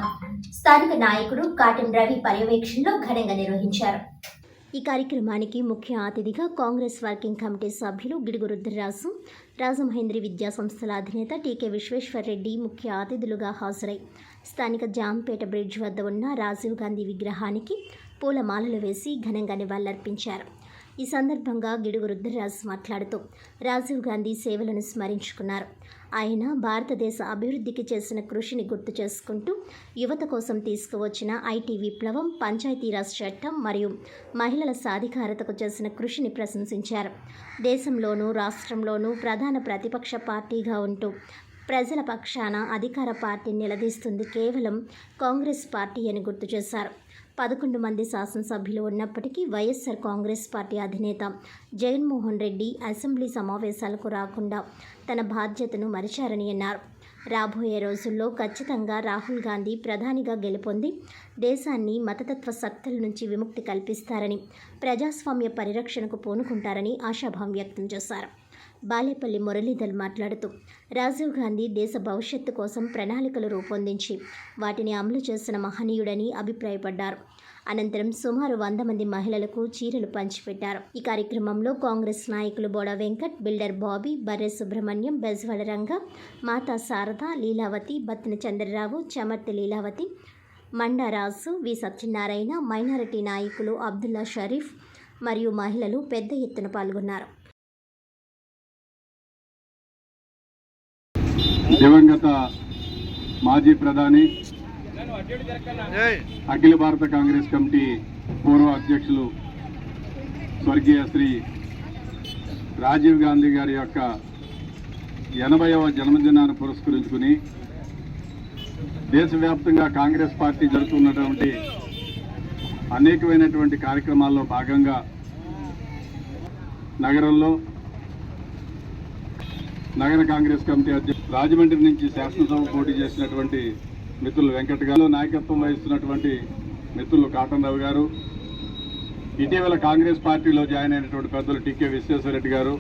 స్థానిక నాయకుడు కాటన్ రవి పర్యవేక్షణలో ఘనంగా నిర్వహించారు. ఈ కార్యక్రమానికి ముఖ్య అతిథిగా కాంగ్రెస్ వర్కింగ్ కమిటీ సభ్యులు గిడుగు రుద్రరాజు, రాజమహేంద్రి విద్యా సంస్థల అధినేత టీకే విశ్వేశ్వరరెడ్డి ముఖ్య అతిథులుగా హాజరై స్థానిక జాంపేట బ్రిడ్జ్ వద్ద ఉన్న రాజీవ్ గాంధీ విగ్రహానికి పూలమాలలు వేసి ఘనంగా నివాళులర్పించారు. ఈ సందర్భంగా గిడుగు రుద్రరాజు మాట్లాడుతూ రాజీవ్ గాంధీ సేవలను స్మరించుకున్నారు. ఆయన భారతదేశ అభివృద్ధికి చేసిన కృషిని గుర్తు చేసుకుంటూ యువత కోసం తీసుకువచ్చిన ఐటీ విప్లవం, పంచాయతీరాజ్ చట్టం మరియు మహిళల సాధికారతకు చేసిన కృషిని ప్రశంసించారు. దేశంలోనూ రాష్ట్రంలోనూ ప్రధాన ప్రతిపక్ష పార్టీగా ఉంటూ ప్రజల పక్షాన అధికార పార్టీని నిలదీస్తుంది కేవలం కాంగ్రెస్ పార్టీ అని గుర్తు చేశారు. 11 మంది శాసనసభ్యులు ఉన్నప్పటికీ వైఎస్ఆర్ కాంగ్రెస్ పార్టీ అధినేత జగన్మోహన్ రెడ్డి అసెంబ్లీ సమావేశాలకు రాకుండా తన బాధ్యతను మరిచారని అన్నారు. రాబోయే రోజుల్లో ఖచ్చితంగా రాహుల్ గాంధీ ప్రధానిగా గెలుపొంది దేశాన్ని మతతత్వ శక్తుల నుంచి విముక్తి కల్పిస్తారని, ప్రజాస్వామ్య పరిరక్షణకు పూనుకుంటారని ఆశాభావం వ్యక్తం చేశారు. బాలేపల్లి మురళీధర్ మాట్లాడుతూ రాజీవ్ గాంధీ దేశ భవిష్యత్తు కోసం ప్రణాళికలు రూపొందించి వాటిని అమలు చేసిన మహనీయుడని అభిప్రాయపడ్డారు. అనంతరం సుమారు 100 మంది మహిళలకు చీరలు పంచిపెట్టారు. ఈ కార్యక్రమంలో కాంగ్రెస్ నాయకులు బోడ వెంకట్, బిల్డర్ బాబీ, బర్రె సుబ్రహ్మణ్యం, బెజ్వాడ రంగ, మాతా శారద, లీలావతి, బత్తిన చంద్రరావు, చమర్తి లీలావతి, మండారాజు, వి సత్యనారాయణ, మైనారిటీ నాయకులు అబ్దుల్లా షరీఫ్ మరియు మహిళలు పెద్ద ఎత్తున పాల్గొన్నారు. దివంగత మాజీ ప్రధాని, అఖిల భారత కాంగ్రెస్ కమిటీ పూర్వ అధ్యక్షులు స్వర్గీయ శ్రీ రాజీవ్ గాంధీ గారి యొక్క 80వ జన్మదినాన్ని పురస్కరించుకుని దేశవ్యాప్తంగా కాంగ్రెస్ పార్టీ జరుగుతున్నటువంటి అనేకమైనటువంటి కార్యక్రమాల్లో భాగంగా నగరంలో నగర కాంగ్రెస్ కమిటీ అధ్యక్షులు రాజమండ్రి నుంచి శాసనసభ పోటీ చేసినటువంటి మిత్రులు వెంకట్ గారు, నాయకత్వం వహిస్తున్నటువంటి మిత్రులు కాటన్ రవి గారు, ఇటీవల కాంగ్రెస్ పార్టీలో జాయిన్ అయినటువంటి పెద్దలు టీకే విశ్వేశ్వరరెడ్డి గారు,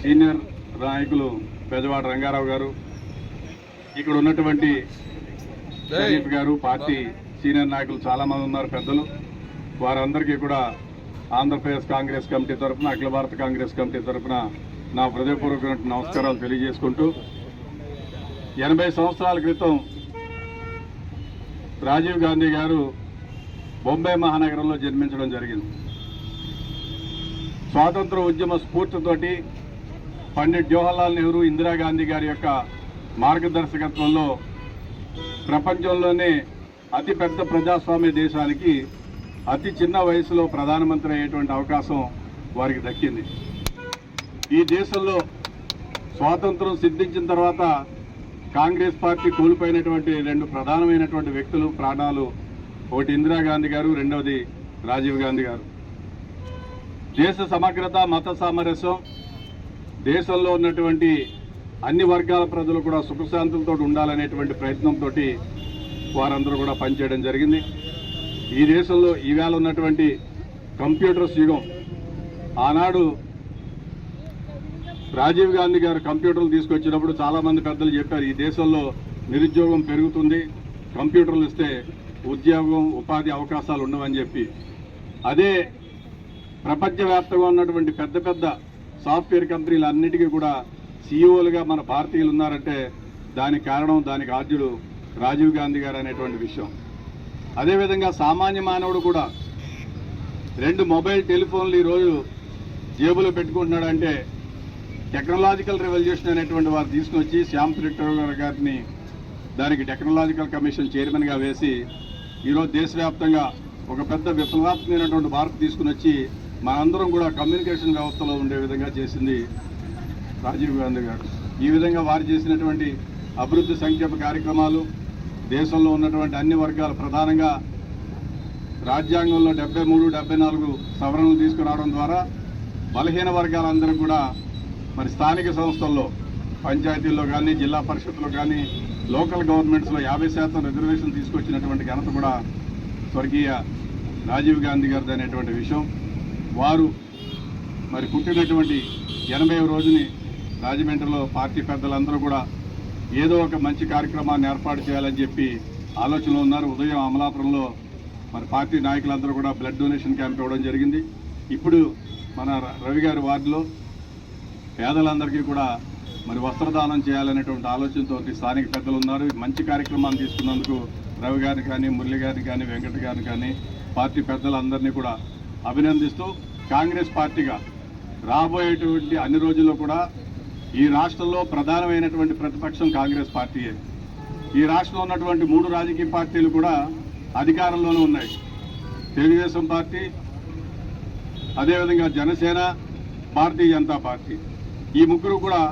సీనియర్ నాయకులు పెదవాడ రంగారావు గారు, ఇక్కడ ఉన్నటువంటి షరీఫ్ గారు, పార్టీ సీనియర్ నాయకులు చాలామంది ఉన్నారు పెద్దలు. వారందరికీ కూడా ఆంధ్రప్రదేశ్ కాంగ్రెస్ కమిటీ తరఫున, అఖిల భారత కాంగ్రెస్ కమిటీ తరఫున నా హృదయపూర్వకమైన నమస్కారాలు తెలియజేసుకుంటూ 80 సంవత్సరాల క్రితం రాజీవ్ గాంధీ గారు బొంబాయి మహానగరంలో జన్మించడం జరిగింది. స్వాతంత్ర ఉద్యమ స్ఫూర్తితోటి పండిట్ జవహర్లాల్ నెహ్రూ, ఇందిరాగాంధీ గారి యొక్క మార్గదర్శకత్వంలో ప్రపంచంలోనే అతిపెద్ద ప్రజాస్వామ్య దేశానికి అతి చిన్న వయసులో ప్రధానమంత్రి అయ్యేటువంటి అవకాశం వారికి దక్కింది. ఈ దేశంలో స్వాతంత్రం సిద్ధించిన తర్వాత కాంగ్రెస్ పార్టీ కోల్పోయినటువంటి 2 ప్రధానమైనటువంటి వ్యక్తులు ప్రాణాలు, ఒకటి ఇందిరాగాంధీ గారు, రెండవది రాజీవ్ గాంధీ గారు. దేశ సమగ్రత, మత సామరస్యం, దేశంలో ఉన్నటువంటి అన్ని వర్గాల ప్రజలు కూడా సుఖశాంతులతో ఉండాలనేటువంటి ప్రయత్నంతో వారందరూ కూడా పనిచేయడం జరిగింది. ఈ దేశంలో ఈవేళ ఉన్నటువంటి కంప్యూటర్స్ యుగం, ఆనాడు రాజీవ్ గాంధీ గారు కంప్యూటర్లు తీసుకొచ్చినప్పుడు చాలామంది పెద్దలు చెప్పారు, ఈ దేశంలో నిరుద్యోగం పెరుగుతుంది, కంప్యూటర్లు ఇస్తే ఉద్యోగం, ఉపాధి అవకాశాలు ఉండవని చెప్పి. అదే ప్రపంచవ్యాప్తంగా ఉన్నటువంటి పెద్ద పెద్ద సాఫ్ట్వేర్ కంపెనీలు అన్నిటికీ కూడా సీఈఓలుగా మన భారతీయులు ఉన్నారంటే దానికి కారణం, దానికి ఆద్యుడు రాజీవ్ గాంధీ గారు అనేటువంటి విషయం. అదేవిధంగా సామాన్య మానవుడు కూడా 2 మొబైల్ టెలిఫోన్లు ఈరోజు జేబులో పెట్టుకుంటున్నాడంటే టెక్నాలజికల్ రెవల్యూషన్ అనేటువంటి వారు తీసుకొచ్చి శ్యామ్ సుందర్ గారిని దానికి టెక్నాలజికల్ కమిషన్ చైర్మన్గా వేసి ఈరోజు దేశవ్యాప్తంగా ఒక పెద్ద విప్లవాత్మకమైనటువంటి మార్పు తీసుకుని వచ్చి మనందరం కూడా కమ్యూనికేషన్ వ్యవస్థలో ఉండే విధంగా చేసింది రాజీవ్ గాంధీ గారు. ఈ విధంగా వారు చేసినటువంటి అభివృద్ధి సంక్షేమ కార్యక్రమాలు, దేశంలో ఉన్నటువంటి అన్ని వర్గాలు, ప్రధానంగా రాజ్యాంగంలో 73, 74 సవరణలు తీసుకురావడం ద్వారా బలహీన వర్గాలందరూ కూడా మరి స్థానిక సంస్థల్లో, పంచాయతీల్లో కానీ, జిల్లా పరిషత్లో కానీ, లోకల్ గవర్నమెంట్స్లో 50% రిజర్వేషన్ తీసుకొచ్చినటువంటి ఘనత కూడా స్వర్గీయ రాజీవ్ గాంధీ గారిది అనేటువంటి విషయం. వారు మరి పుట్టినటువంటి 80వ రోజుని రాజమండ్రిలో పార్టీ పెద్దలందరూ కూడా ఏదో ఒక మంచి కార్యక్రమాన్ని ఏర్పాటు చేయాలని చెప్పి ఆలోచనలో ఉన్నారు. ఉదయం అమలాపురంలో మరి పార్టీ నాయకులందరూ కూడా బ్లడ్ డొనేషన్ క్యాంప్ ఇవ్వడం జరిగింది. ఇప్పుడు మన రవి గారి వార్డులో పేదలందరికీ కూడా మరి వస్త్రదానం చేయాలనేటువంటి ఆలోచనతో స్థానిక పెద్దలు ఉన్నారు. మంచి కార్యక్రమాన్ని తీసుకున్నందుకు రవి గారిని కానీ, మురళి గారిని కానీ, వెంకట గారిని కానీ పార్టీ పెద్దలందరినీ కూడా అభినందిస్తూ కాంగ్రెస్ పార్టీగా రాబోయేటువంటి అన్ని రోజుల్లో కూడా ఈ రాష్ట్రంలో ప్రధానమైనటువంటి ప్రతిపక్షం కాంగ్రెస్ పార్టీయే. ఈ రాష్ట్రంలో ఉన్నటువంటి 3 రాజకీయ పార్టీలు కూడా అధికారంలోనే ఉన్నాయి. తెలుగుదేశం పార్టీ, అదేవిధంగా జనసేన, భారతీయ జనతా పార్టీ. ఈ ముగ్గురు కూడా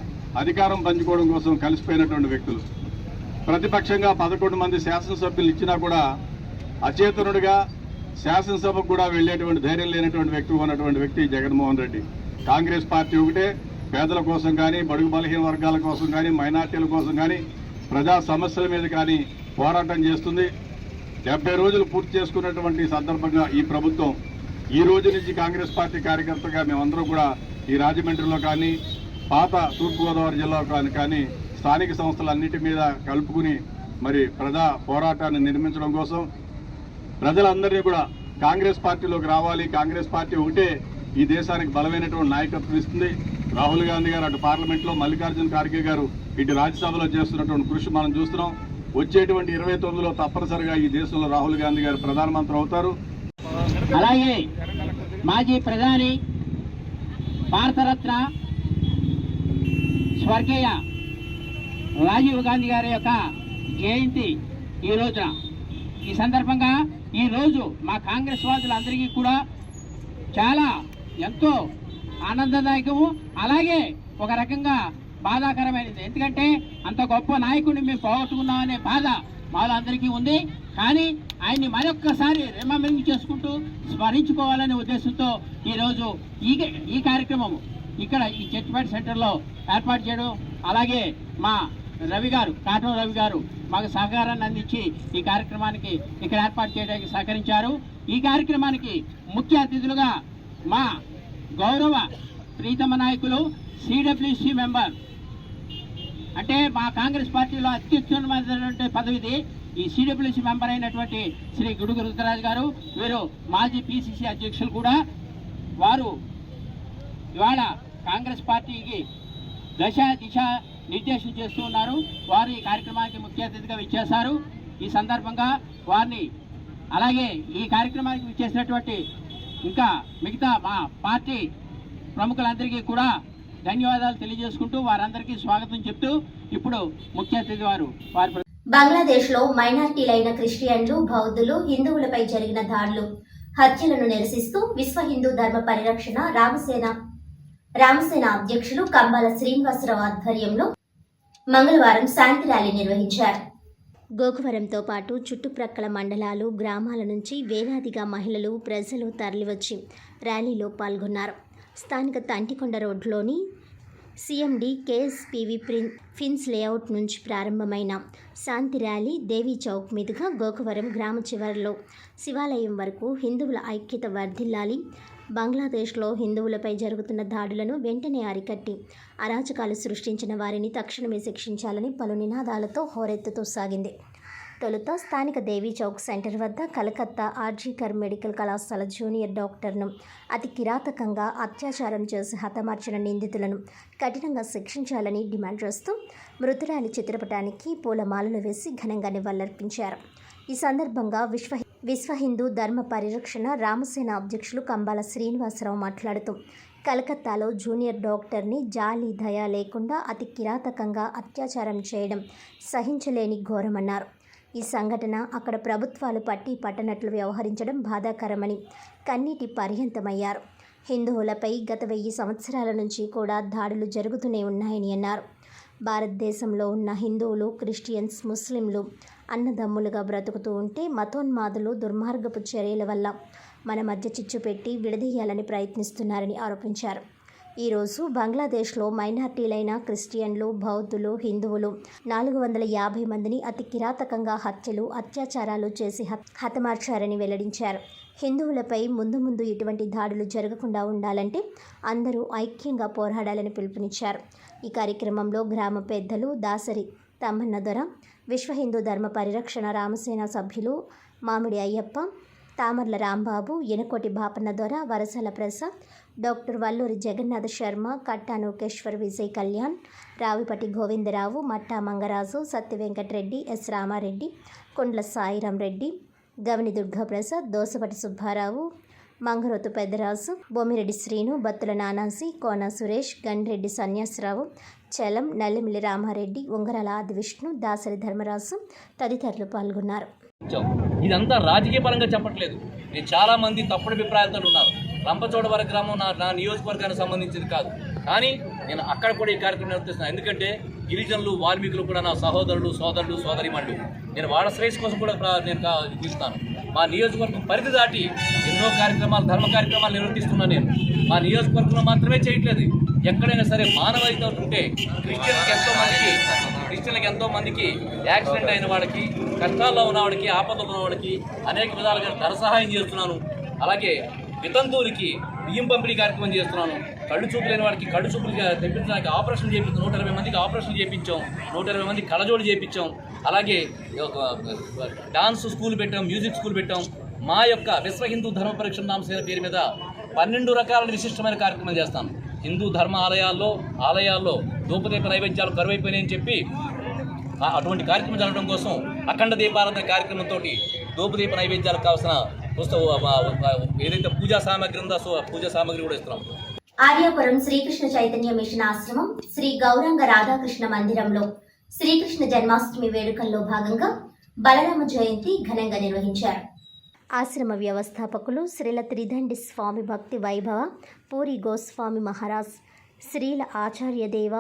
అధికారం పంచుకోవడం కోసం కలిసిపోయినటువంటి వ్యక్తులు. ప్రతిపక్షంగా 11 మంది శాసనసభ్యులు ఇచ్చినా కూడా అచేతనుడిగా శాసనసభకు కూడా వెళ్ళేటువంటి ధైర్యం లేనటువంటి వ్యక్తి ఉన్నటువంటి వ్యక్తి జగన్మోహన్ రెడ్డి. కాంగ్రెస్ పార్టీ ఒకటే పేదల కోసం కానీ, బడుగు బలహీన వర్గాల కోసం కానీ, మైనార్టీల కోసం కానీ, ప్రజా సమస్యల మీద కానీ పోరాటం చేస్తుంది. 70 రోజులు పూర్తి చేసుకున్నటువంటి సందర్భంగా ఈ ప్రభుత్వం ఈ రోజు నుంచి కాంగ్రెస్ పార్టీ కార్యకర్తగా మేమందరం కూడా ఈ రాజమండ్రిలో కానీ, పాత తూర్పుగోదావరి జిల్లాలో కానీ స్థానిక సంస్థలన్నిటి మీద కలుపుకుని మరి ప్రజా పోరాటాన్ని నిర్మించడం కోసం ప్రజలందరినీ కూడా కాంగ్రెస్ పార్టీలోకి రావాలి. కాంగ్రెస్ పార్టీ ఒకటే ఈ దేశానికి బలమైనటువంటి నాయకత్వం ఇస్తుంది. రాహుల్ గాంధీ గారు అటు పార్లమెంట్లో, మల్లికార్జున ఖార్గే గారు ఇటు రాజ్యసభలో చేస్తున్నటువంటి కృషి మనం చూస్తున్నాం. వచ్చేటువంటి 29లో తప్పనిసరిగా ఈ దేశంలో రాహుల్ గాంధీ గారు ప్రధానమంత్రి అవుతారు. అలాగే మాజీ ప్రధాని, భారతరత్న స్వర్గీయ రాజీవ్ గాంధీ గారి యొక్క జయంతి ఈ రోజున. ఈ సందర్భంగా ఈరోజు మా కాంగ్రెస్ వాదులందరికీ కూడా చాలా ఎంతో ఆనందదాయకము, అలాగే ఒక రకంగా బాధాకరమైనది. ఎందుకంటే అంత గొప్ప నాయకుడిని మేము పోగొట్టుకున్నామనే బాధ మాలో అందరికీ ఉంది. కానీ ఆయన్ని మరొక్కసారి రిమెంబరింగ్ చేసుకుంటూ స్మరించుకోవాలనే ఉద్దేశంతో ఈరోజు ఈ కార్యక్రమం ఇక్కడ ఈ చర్చిపేట సెంటర్లో ఏర్పాటు చేయడం, అలాగే మా రవి గారు, కాటం రవి గారు మాకు సహకారాన్ని అందించి ఈ కార్యక్రమానికి ఇక్కడ ఏర్పాటు చేయడానికి సహకరించారు. ఈ కార్యక్రమానికి ముఖ్య అతిథులుగా మా గౌరవ ప్రీతమ నాయకులు, సిడబ్ల్యూసి మెంబర్, అంటే మా కాంగ్రెస్ పార్టీలో అత్యుత్తమైనటువంటి పదవిది ఈ సిడబ్ల్యూసి మెంబర్ అయినటువంటి శ్రీ గుడుగు రుద్రరాజు గారు. వీరు మాజీ పిసిసి అధ్యక్షులు కూడా. వారు ఇవాళ కాంగ్రెస్ పార్టీకి దిశ నిర్దేశం చేస్తూ ఉన్నారు. వారు ఈ కార్యక్రమానికి ముఖ్య అతిథిగా విచ్చేశారు. ఈ సందర్భంగా వారిని, అలాగే ఈ కార్యక్రమానికి విచ్చేసినటువంటి ఇంకా మిగతా మా పార్టీ ప్రముఖులందరికీ కూడా ధన్యవాదాలు తెలియజేసుకుంటూ వారందరికీ స్వాగతం చెప్తూ ఇప్పుడు ముఖ్య అతిథి వారు బంగ్లాదేశ్లో మైనార్టీలైన క్రిస్టియన్లు, బౌద్ధులు, హిందువులపై జరిగిన దాడులు, హత్యలను నిరసిస్తూ విశ్వ హిందూ ధర్మ పరిరక్షణ రామసేన అధ్యక్షులు కంబాల శ్రీనివాసరావు ఆధ్వర్యంలో మంగళవారం శాంతి ర్యాలీ నిర్వహించారు. గోకవరంతో పాటు చుట్టుప్రక్కల మండలాలు, గ్రామాల నుంచి వేలాదిగా మహిళలు, ప్రజలు తరలివచ్చి ర్యాలీలో పాల్గొన్నారు. స్థానిక తంటికొండ రోడ్లోని సిఎండి కేఎస్పివి ఫిన్స్ లేఅవుట్ నుంచి ప్రారంభమైన శాంతి ర్యాలీ దేవీ చౌక్ మీదుగా గోకవరం గ్రామ చివరిలో శివాలయం వరకు హిందువుల ఐక్యత వర్ధిల్లాలి, బంగ్లాదేశ్లో హిందువులపై జరుగుతున్న దాడులను వెంటనే అరికట్టి అరాచకాలు సృష్టించిన వారిని తక్షణమే శిక్షించాలని పలు నినాదాలతో హోరెత్తుతూ సాగింది. తొలుత స్థానిక దేవీ చౌక్ సెంటర్ వద్ద కలకత్తా ఆర్జీకర్ మెడికల్ కళాశాల జూనియర్ డాక్టర్ను అతి కిరాతకంగా అత్యాచారం చేసి హతమార్చిన నిందితులను కఠినంగా శిక్షించాలని డిమాండ్ చేస్తూ మృతురాలి చిత్రపటానికి పూలమాలలు వేసి ఘనంగా నివాళులర్పించారు. ఈ సందర్భంగా విశ్వ హిందూ ధర్మ పరిరక్షణ రామసేన అధ్యక్షులు కంబాల శ్రీనివాసరావు మాట్లాడుతూ కలకత్తాలో జూనియర్ డాక్టర్ని జాలి దయ లేకుండా అతి కిరాతకంగా అత్యాచారం చేయడం సహించలేని ఘోరమన్నారు. ఈ సంఘటన అక్కడ ప్రభుత్వాలు పట్టనట్లు వ్యవహరించడం బాధాకరమని కన్నీటి పర్యంతమయ్యారు. హిందువులపై గత 1000 సంవత్సరాల నుంచి కూడా దాడులు జరుగుతూనే ఉన్నాయని అన్నారు. భారతదేశంలో ఉన్న హిందువులు, క్రిస్టియన్స్, ముస్లింలు అన్నదమ్ములుగా బ్రతుకుతూ ఉంటే మతోన్మాదులు దుర్మార్గపు చర్యల వల్ల మన మధ్య చిచ్చు పెట్టి విడదీయాలని ప్రయత్నిస్తున్నారని ఆరోపించారు. ఈరోజు బంగ్లాదేశ్లో మైనార్టీలైన క్రిస్టియన్లు, బౌద్ధులు, హిందువులు 450 మందిని అతి కిరాతకంగా హత్యలు, అత్యాచారాలు చేసి హతమార్చారని వెల్లడించారు. హిందువులపై ముందు ఇటువంటి దాడులు జరగకుండా ఉండాలంటే అందరూ ఐక్యంగా పోరాడాలని పిలుపునిచ్చారు. ఈ కార్యక్రమంలో గ్రామ పెద్దలు దాసరి తమ్మన్న దొర, విశ్వ హిందూ ధర్మ పరిరక్షణ రామసేన సభ్యులు మామిడి అయ్యప్ప, తామర్ల రాంబాబు, ఎనకోటి బాపన్న దొర, వరసల ప్రసాద్, డాక్టర్ వల్లూరి జగన్నాథ శర్మ, కట్టా నోకేశ్వర్, విజయ్ కళ్యాణ్, రావిపటి గోవిందరావు, మట్టా మంగరాజు, సత్య వెంకటరెడ్డి, ఎస్ రామారెడ్డి, కొండ్ల సాయిరాం రెడ్డి, గవని దుర్గాప్రసాద్, దోసపటి సుబ్బారావు, మంగరోతు పెద్దరాజు, బొమ్మిరెడ్డి శ్రీను, బత్తుల నానాసి, కోన సురేష్, గండ్రెడ్డి సన్యాసరావు, చలం, నల్లిమిల్లి రామారెడ్డి, ఉంగరాల ఆది విష్ణు, దాసరి ధర్మరాజు తదితరులు పాల్గొన్నారు. ఇదంతా రాజకీయ పరంగా చెప్పట్లేదు. నేను చాలామంది తప్పుడు అభిప్రాయాలతో ఉన్నారు. రంపచోడవరం గ్రామం నా నియోజకవర్గానికి సంబంధించింది కాదు, కానీ నేను అక్కడ కూడా ఈ కార్యక్రమం నిర్వహిస్తున్నాను. ఎందుకంటే గిరిజనులు, వాల్మీకులు కూడా నా సహోదరులు, సోదరిమణులు. నేను వాళ్ళ శ్రేయస్ కోసం కూడా నేను తీస్తాను. మా నియోజకవర్గం పరిధి దాటి ఎన్నో కార్యక్రమాలు, ధర్మ కార్యక్రమాలు నిర్వర్తిస్తున్నాను. నేను మా నియోజకవర్గంలో మాత్రమే చేయట్లేదు. ఎక్కడైనా సరే మానవీయత ఉంటే క్రిస్టియన్లకు ఎంతో మందికి యాక్సిడెంట్ అయిన వాళ్ళకి, కష్టాల్లో ఉన్నవాడికి, ఆపదలో ఉన్నవాడికి అనేక విధాలుగా ధర సహాయం చేస్తున్నాను. అలాగే వితంతువులకి బియ్యం పంపిణీ కార్యక్రమం చేస్తున్నాను. కళ్ళు చూపు లేని వాడికి కళ్ళు చూపులు తెప్పించడానికి ఆపరేషన్ చేపించాం. 120 మందికి ఆపరేషన్ చేయించాం. 120 మందికి కళ్ళజోడు చేయించాం. అలాగే డాన్స్ స్కూల్ పెట్టాం, మ్యూజిక్ స్కూల్ పెట్టాం. మా యొక్క విశ్వ హిందూ ధర్మ పరిరక్షణ రామసేన పేరు మీద 12 రకాల విశిష్టమైన కార్యక్రమాలు చేస్తాం. హిందూ ధర్మ ఆలయాల్లో ధూపదీప నైవేద్యాలు కరువైపోయినాయని చెప్పి అటువంటి కార్యక్రమం జరగడం కోసం అఖండ దీపారాధన కార్యక్రమంతో ధూపదీప నైవేద్యాలకు కావాల్సిన ఏదైతే పూజా సామాగ్రి ఉందో పూజా సామాగ్రి కూడా ఇస్తున్నాం. ఆర్యాపురం శ్రీకృష్ణ చైతన్య మిషన్ ఆశ్రమం శ్రీ గౌరంగ రాధాకృష్ణ మందిరంలో శ్రీకృష్ణ జన్మాష్టమి వేడుకల్లో భాగంగా బలరామ జయంతి ఘనంగా నిర్వహించారు. ఆశ్రమ వ్యవస్థాపకులు శ్రీల త్రిదండి స్వామి భక్తి వైభవ పూరి గోస్వామి మహారాజ్, శ్రీల ఆచార్యదేవ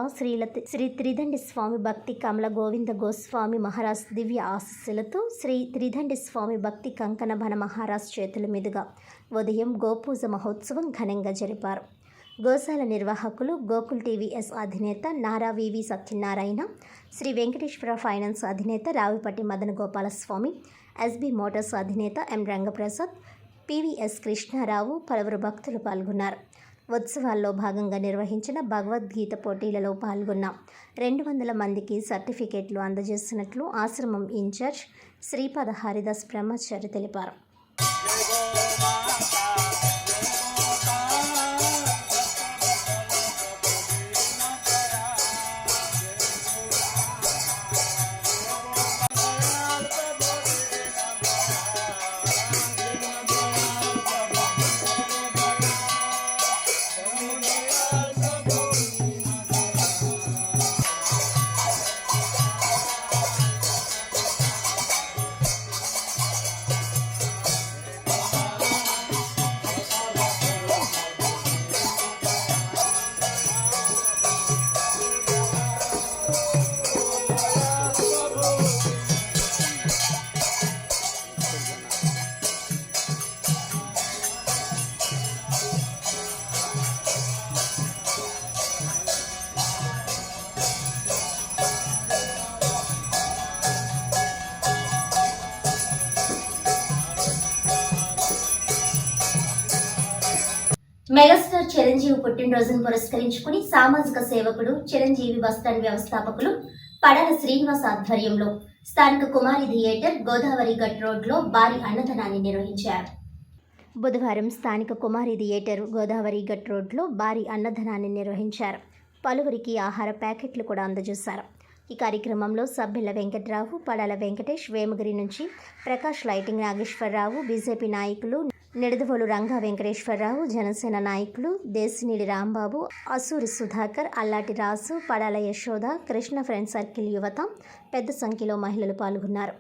శ్రీ త్రిదండి స్వామి భక్తి కమల గోవింద గోస్వామి మహారాజ్ దివ్య ఆశీస్సులతో శ్రీ త్రిదండి స్వామి భక్తి కంకణ భన మహారాజ్ చేతుల మీదుగా ఉదయం గోపూజ మహోత్సవం ఘనంగా జరిపారు. గోశాల నిర్వాహకులు గోకుల్ టీవీఎస్ అధినేత నారా వివి సత్యనారాయణ, శ్రీ వెంకటేశ్వర ఫైనాన్స్ అధినేత రావిపట్టి మదన గోపాలస్వామి, ఎస్బీ మోటార్స్ అధినేత ఎం రంగప్రసాద్, పివిఎస్ కృష్ణారావు, పలువురు భక్తులు పాల్గొన్నారు. ఉత్సవాల్లో భాగంగా నిర్వహించిన భగవద్గీత పోటీలలో పాల్గొన్న 200 మందికి సర్టిఫికేట్లు అందజేసినట్లు ఆశ్రమం ఇన్ఛార్జ్ శ్రీపాద హరిదాస్ బ్రహ్మచారి తెలిపారు. మెగాస్టార్ చిరంజీవి పుట్టినరోజును పురస్కరించుకుని సామాజిక సేవకుడు చిరంజీవి బస్టాండ్ వ్యవస్థాపకులు పడాల శ్రీనివాస్ ఆధ్వర్యంలో స్థానిక కుమారి థియేటర్ గోదావరి గట్ రోడ్లో భారీ అన్నదానాన్ని నిర్వహించారు. బుధవారం స్థానిక కుమారి థియేటర్ గోదావరి గట్ రోడ్లో భారీ అన్నదానాన్ని నిర్వహించారు. పలువురికి ఆహార ప్యాకెట్లు కూడా అందజేశారు. ఈ కార్యక్రమంలో సభ్యుల వెంకట్రావు, పడాల వెంకటేష్, వేమగిరి నుంచి ప్రకాష్ లైటింగ్ నాగేశ్వరరావు, బీజేపీ నాయకులు నిడదవోలు రంగా వెంకటేశ్వరరావు, జనసేన నాయకులు దేశినిడి రాంబాబు, అసూరి సుధాకర్, అల్లాటి రాసు, పడాల యశోద, కృష్ణ ఫ్రెండ్ సర్కిల్ యువత పెద్ద సంఖ్యలో మహిళలు పాల్గొన్నారు.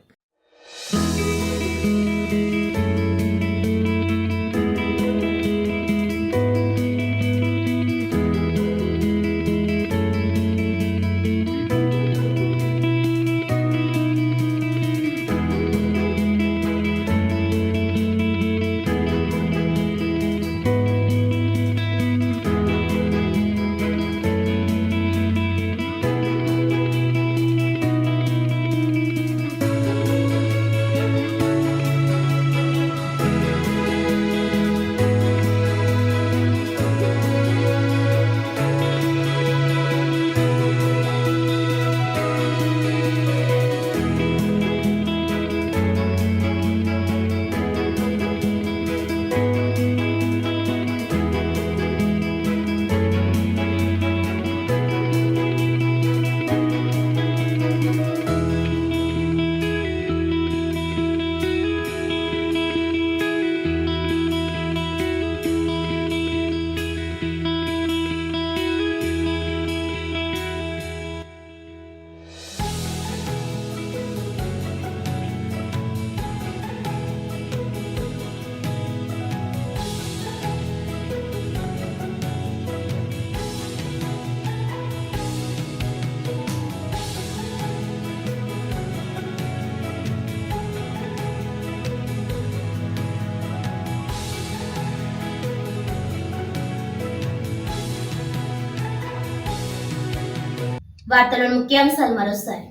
వార్తలోని ముఖ్యాంశాలు మరోసారి.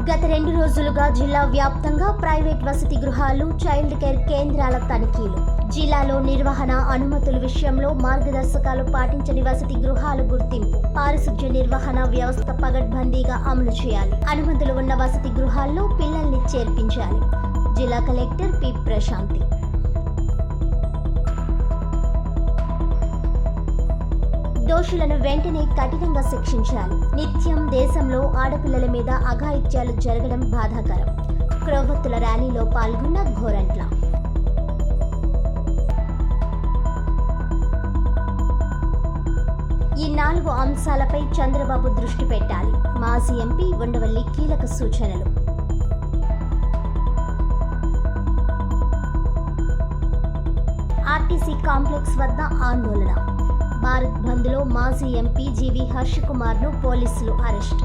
గత 2 రోజులుగా జిల్లా వ్యాప్తంగా ప్రైవేట్ వసతి గృహాలు, చైల్డ్ కేర్ కేంద్రాల తనిఖీలు. జిల్లాలో నిర్వహణ అనుమతుల విషయంలో మార్గదర్శకాలు పాటించని వసతి గృహాల గుర్తింపు, పారిశుధ్య నిర్వహణ వ్యవస్థ పగడ్బందీగా అమలు చేయాలి. అనుమతులు ఉన్న వసతి గృహాల్లో పిల్లల్ని చేర్పించాలి. జిల్లా కలెక్టర్ పి. ప్రశాంతి. దోషులను వెంటనే కఠినంగా శిక్షించాలి. నిత్యం దేశంలో ఆడపిల్లల మీద అఘాయిత్యాలు జరగడం బాధాకరం. క్రొవ్వొత్తుల ర్యాలీలో పాల్గొన్న గోరంట్ల. ఈ 4 అంశాలపై చంద్రబాబు దృష్టి పెట్టాలి. మాజీ ఎంపీ ఉండవల్లి కీలక సూచనలు. ఆర్టీసీ కాంప్లెక్స్ వద్ద ఆందోళన. భారత్ బంద్లో మాజీ ఎంపీ జీవి హర్షకుమార్ను పోలీసులు అరెస్ట్.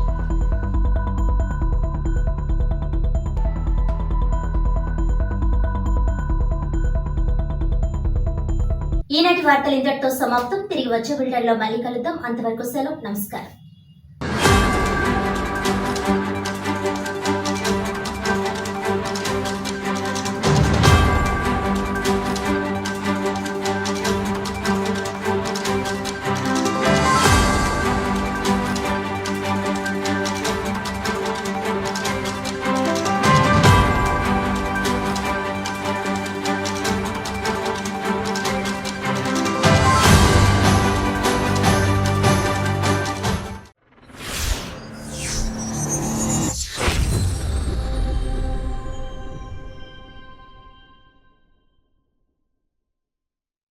ఈనాటి వార్తలు ఇంతటితో సమాప్తం. తిరిగి వచ్చే బులెటిన్లో మళ్ళీ కలుద్దాం. అంతవరకు సెలవు. నమస్కారం.